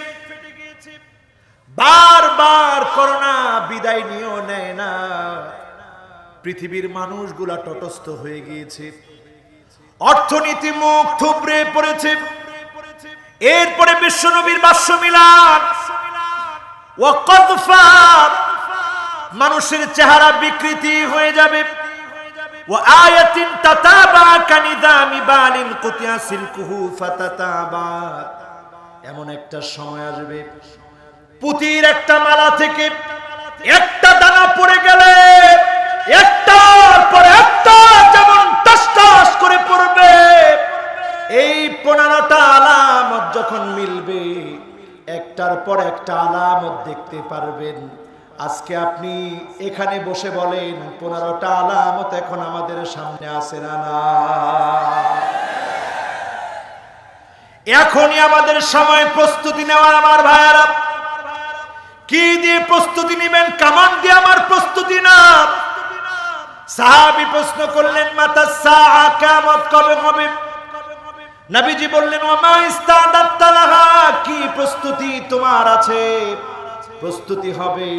বারবার করোনা বিদায় নিয়েও নেয় না। পৃথিবীর মানুষগুলা তটস্থ হয়ে গিয়েছে, অর্থনীতি মুখ থুবড়ে পড়েছে। এরপরে বিশ্বনবীর ভাষ্য মিলান, ওয়াকদফা, মানুষের চেহারা বিকৃতি হয়ে যাবে। ওয়া আয়াতিন তাতাবা কানিযামি বালিন কুতিয়া সিলকুহু ফাতাতাবা। এমন একটা সময় আসবে পুতির একটা মালা থেকে একটা দানা পড়ে গেলে একটার পর একটা যেমন টাস টাস করে পড়বে। এই 15টা আলামত যখন মিলবে একটার পর একটা আলামত দেখতে পারবেন। আজকে আপনি এখানে বসে বলেন 15টা আলামত এখন আমাদের সামনে আছে না? না, এখনই আমাদের সময় প্রস্তুতি নেওয়ার। আমার ভাইয়ারা, কি দিয়ে প্রস্তুতি নেবেন? কামান দিয়ে আমার প্রস্তুতি না। সাহাবী প্রশ্ন করলেন, মাতা সাআ, কিয়ামত কবে হবে? নবীজি বললেন, ওমা ইস্তাদাত্তা লাহা, কি প্রস্তুতি তোমার আছে? প্রস্তুতি হবে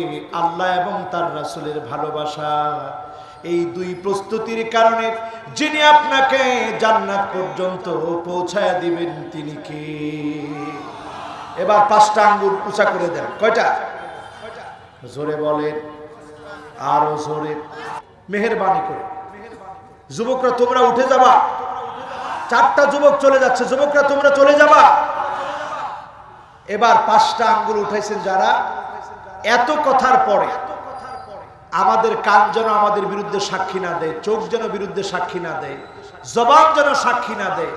আল্লাহ এবং তার রাসূলের ভালোবাসা। এই দুই প্রস্তুতির কারণে যিনি আপনাকে জান্নাত পর্যন্ত পৌঁছায়া দিবেন তিনি কে? এবার 5টা আঙ্গুল উঁচা করে দেন। কয়টা? জোরে বলেন, আরো জোরে, মেহেরবানি করে। যুবকরা তোমরা উঠে যাবা। 4টা যুবক চলে যাচ্ছে। যুবকরা তোমরা চলে যাবা। এবার 5টা আঙ্গুল উঠাইছেন যারা, এত কথার পরে আমাদের কান যেন আমাদের বিরুদ্ধে সাক্ষী না দেয়, চোখ যেন বিরুদ্ধে সাক্ষী না দেয়, জবান যেন সাক্ষী না দেয়,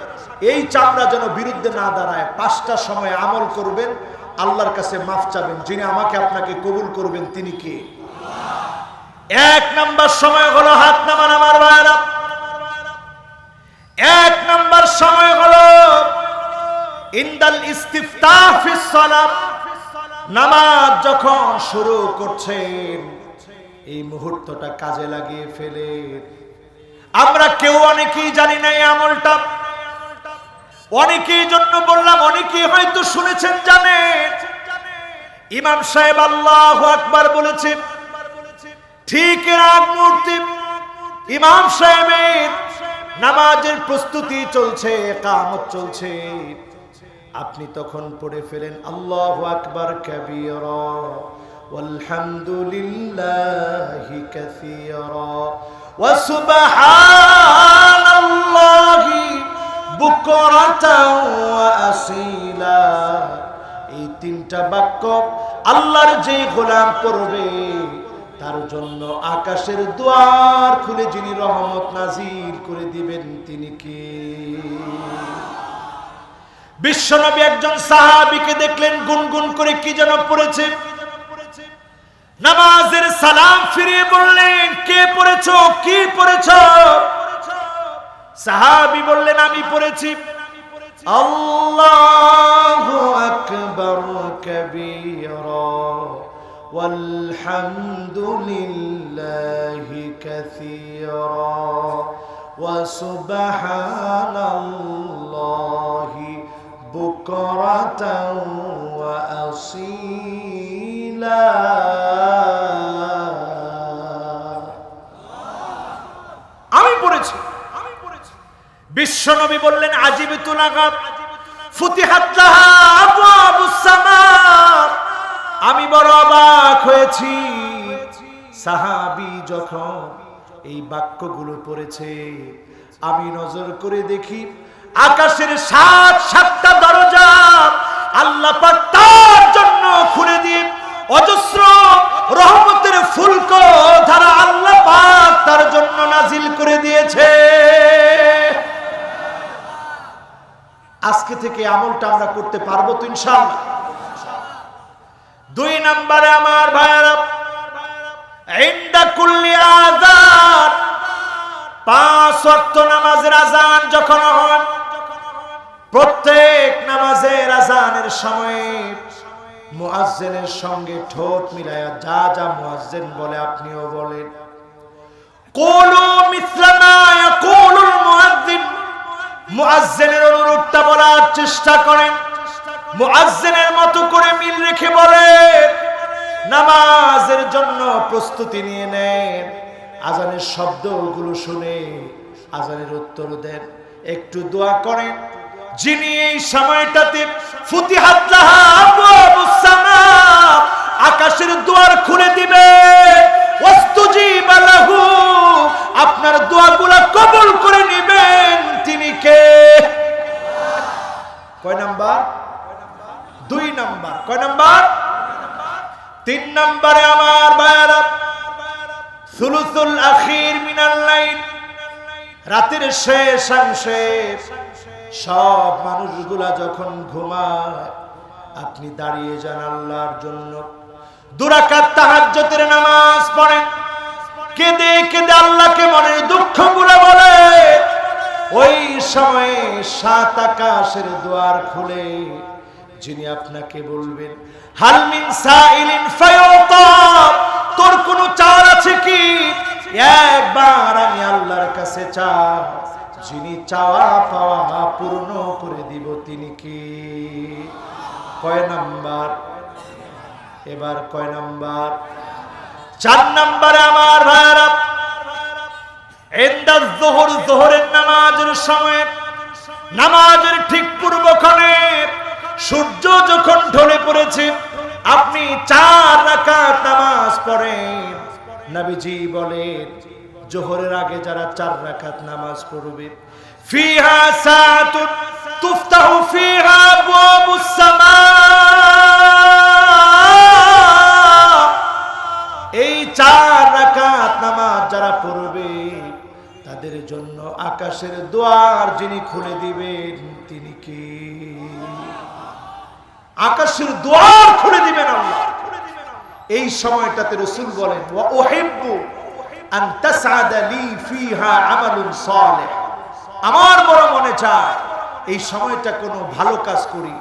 এই চামড়া যেন বিরুদ্ধে না দাঁড়ায়। 5টা সময় আমল করবেন, আল্লাহর কাছে মাফ চাবেন। যিনি আমাকে আপনাকে কবুল করবেন তিনি কে? 1 নাম্বার সময় হলো হাত নামান। আমার ভাইরা, 1 নাম্বার সময় হলো ইনদাল ইস্তিফতাহ ফিস সালাত। নামাজ যখন শুরু করছেন এই মুহূর্তটা কাজে লাগিয়ে ফেলে। আমরা কেউ অনেকেই জানি না এই আমলটা। অনেকেই জন্য বললাম, অনেকেই হয়তো শুনেছেন, জানেন। ইমাম সাহেব আল্লাহু আকবার বলেছে, ঠিক এর আগ মুহূর্তে ইমাম সাহেবের নামাজের প্রস্তুতি চলছে, ইকামত চলছে। আপনি তখন পড়ে ফেলেন আল্লাহু আকবার কাবীরা ওয়ালহামদুলিল্লাহি কাসীরা ওয়া সুবহানাল্লাহি বুকরাতাও ওয়া আসীলা। এই 3টা বাক্য আল্লাহর যে গোলাম পড়বে তার জন্য আকাশের দুয়ার খুলে যিনি রহমত নাজিল করে দিবেন তিনি কে? বিশ্বনবী একজন সাহাবীকে দেখলেন গুনগুন করে কি যেন পড়েছে। নামাজের সালাম ফিরিয়ে বললেন, কে পড়েছো? কি পড়েছো? সাহাবী বললেন, আমি পড়েছি আল্লাহু আকবার কাবীরা ওয়ালহামদুলিল্লাহি কাসীরা ওয়া সুবহানাল্লাহি বুকরাতাও ওয়া আসীলা। আমি পড়েছি। বিশ্বনবী বললেন, আজিবতু লাহা ফুতিহাত লাহা আবওয়াবুস সামা। আমি বড় অবাক হয়েছি। সাহাবী যখন এই বাক্যগুলো পড়েছে, আমি নজর করে দেখি আকাশের 7টা দরজা আল্লাহ পাক তার জন্য খুলে দিয়ে অজস্র রহমতের ফুলক ধারা আল্লাহ পাক তার জন্য নাজিল করে দিয়েছে। আজকে থেকে আমলটা আমরা করতে পারবো তো ইনশাআল্লাহ? 2 নম্বরে আমার ভাইরা, ইনদা কুল্লি আযান, 5 ওয়াক্ত নামাজের আযান যখন হয়, প্রত্যেক নামাজের আযানের সময় মুয়াজ্জিনের সঙ্গে ঠোঁট মিলায়া যা যা মুয়াজ্জিন বলে আপনিও বলেন। কুলু মিসলা মা ইয়াকুলুল মুয়াজ্জিন, মুয়াজ্জিনের অনুরূপটা বলার চেষ্টা করেন। মুয়াজ্জিনের মতো করে মিল রেখে বলেন। নামাজের জন্য প্রস্তুতি নিয়ে নেন। আজানের শব্দগুলো শুনে আজানের উত্তর দেন, একটু দোয়া করেন। যিনি এই সময়টাতে ফুতিহাত লাহা আবওয়াবুস সামা, আকাশের দুয়ার খুলে দিবে, ওয়াস্তুজিবা লাহু, আপনার দোয়াগুলো কবুল করে নেবেন তিনি কে? কয় নাম্বার? 2 নাম্বার। কয় নাম্বার? 3 নম্বরে আমার ভাইরা সুলুসুল আখির মিনাল লাইল, রাতের শেষ অংশে সব মানুষগুলা যখন ঘুমায় আপনি দাঁড়িয়ে যান আল্লাহর জন্য, 2 রাকাত তাহাজ্জুদের নামাজ পড়েন, কেঁদে কেঁদে আল্লাহকে মনের দুঃখগুলো বলে। ওই সময়ে 7 আকাশের দুয়ার খুলে যিনি আপনাকে বলবেন হাল মিন সাইলিন ফায়ুতা, তোর কোনো চাওয়ার আছে কি? একবার আমি আল্লাহর কাছে চাও, যিনি চাওয়া পাওয়া পূর্ণ করে দিব তিনি কি? কয় নাম্বার? এবার কয় নাম্বার? 4 নম্বরে আমার ভাইরা ইনদা যুহর, যুহরের নামাজের সময়, নামাজের ঠিক পূর্বক্ষণে সূর্য যখন ঢলে পড়েছে, আপনি 4 রাকাত নামাজ পড়েন। নবীজি বলেন যোহরের আগে যারা 4 রাকাত নামাজ পড়বে, ফিহা সাআতুন তুফতাহু ফিহা আবওয়াবুস সামা, এই 4 রাকাত নামাজ যারা পড়বে তাদের জন্য আকাশের দুয়ার যিনি খুলে দিবেন তিনি কি? আকাশের দুয়ার খুলে দিবেন আল্লাহ। এই সময়টাতে রাসূল বলেন ওয়া উহিব্বু আন তাসআদা লি ফিহা আমালুন সালিহ, আমার বড় মনে চায় এই সময়টা কোনো ভালো কাজ করি,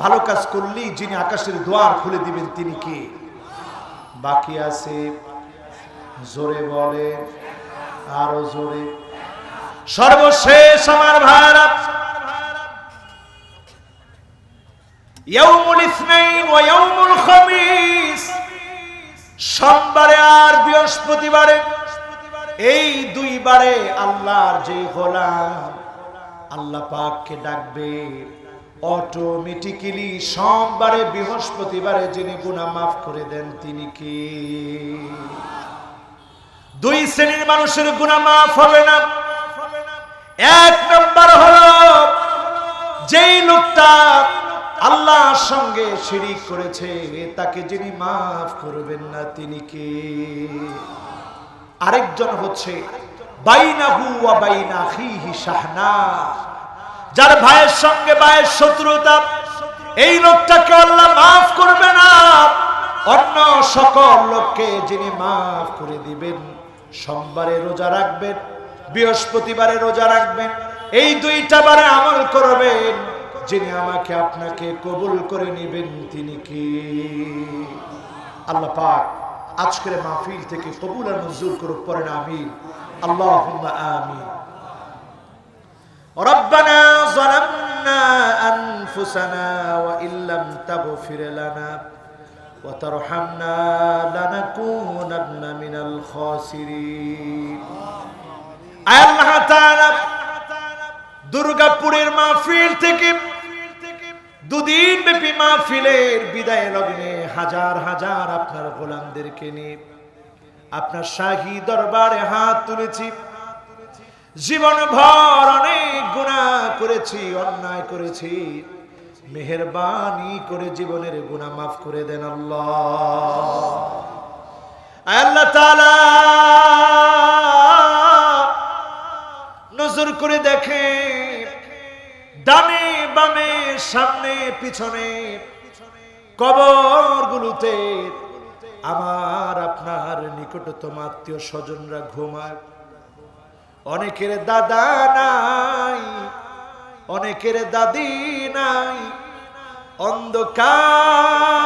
ভালো কাজ করলেই যিনি আকাশের দুয়ার খুলে দিবেন তিনি কি? বাকি আছে জোরে বলে, আরো জোরে। সর্বশেষ আমার ভাইরা ইয়াউমুল ইসনাইন ওয়া ইয়াউমুল খামিস, সোমবারে আর বৃহস্পতিবারে, এই 2 বারে আল্লাহর যে গোলাম আল্লাহ পাককে ডাকবে, অটোমেটিক্যালি সোমবারে বৃহস্পতিবারে যিনি গুনাহ মাফ করে দেন তিনি কি? 2 শ্রেণীর মানুষের গুনাহ মাফ হবে না। 1 নম্বর হলো যেই লোকটা আল্লাহর সঙ্গে শিরিক করেছে তাকে যিনি মাফ করবেন না তিনি কে? আরেকজন হচ্ছে বাইনাহু ওয়া বাইনা আখিহি শাহনা, যার ভাইয়ের সঙ্গে ভাইয়ের শত্রুতা, এই লোকটাকে আল্লাহ মাফ করবে না। অন্য সকল লোককে যিনি মাফ করে দিবেন, সোমবারে রোজা রাখবেন, বৃহস্পতিবারে রোজা রাখবেন, এই 2টা বারে আমল করবেন, যিনি আমাকে আপনাকে কবুল করে নেবেন তিনি কি? আল্লাহ পাক আজকের মাহফিল থেকে কবুল আর মঞ্জুর করুক, পড়েন আমিন, আল্লাহুম্মা আমিন। রব্বানা যালামনা আনফুসানা ওয়া ইল্লাম তাগফির লানা ওয়া তারহামনা লানাকুনান্না মিনাল খাসিরিন। আল্লাহ তাআলা দুর্গাপুরের মাহফিল থেকে 2 দিন ব্যাপী মাহফিলের বিদায় লগ্নে হাজার হাজার আপনার গোলামদেরকে নিয়ে আপনার শাহী দরবারে হাত তুলেছি। জীবন ভর অনেক গুনাহ করেছি, অন্যায় করেছি, মেহেরবানি করে জীবনের গুনাহ মাফ করে দেন আল্লাহ। আল্লাহ তাআলা নজর করে দেখে, ডানে বামে সামনে পিছনে কবরগুলোতে আমার আপনার নিকটতম আত্মীয় স্বজনরা ঘুমায়। অনেকের দাদা নাই, অনেকের দাদি নাই, অন্ধকার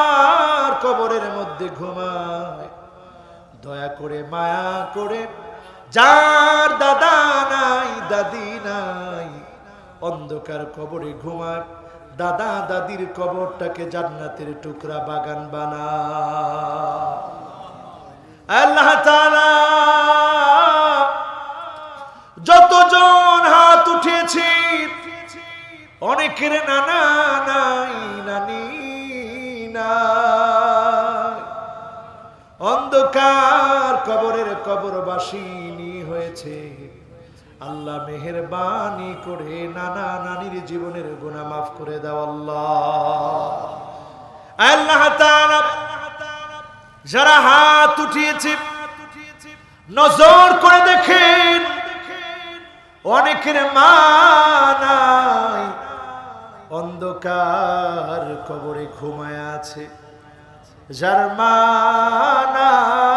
কবরের মধ্যে ঘুমায়। দয়া করে মায়া করে যার দাদা নাই দাদি নাই, অন্ধকার কবরে ঘুমায়, দাদা দাদির কবরটাকে জান্নাতের টুকরা বাগান বানা। আল্লাহ তাআলা যতজন হাত উঠিয়েছি, অনেকের নানা নাই, নানি নাই, অন্ধকার কবরের কবরবাসিনী হয়ে হয়েছে, আল্লাহ মেহেরবানি করে নানা নানির জীবনের গুনাহ মাফ করে দাও আল্লাহ। আল্লাহ তাআলা যারা হাত উঠিয়েছে নজর করে দেখেন, অনেকের মা নাই, অন্ধকার কবরে ঘুমায় আছে। যার মা নাই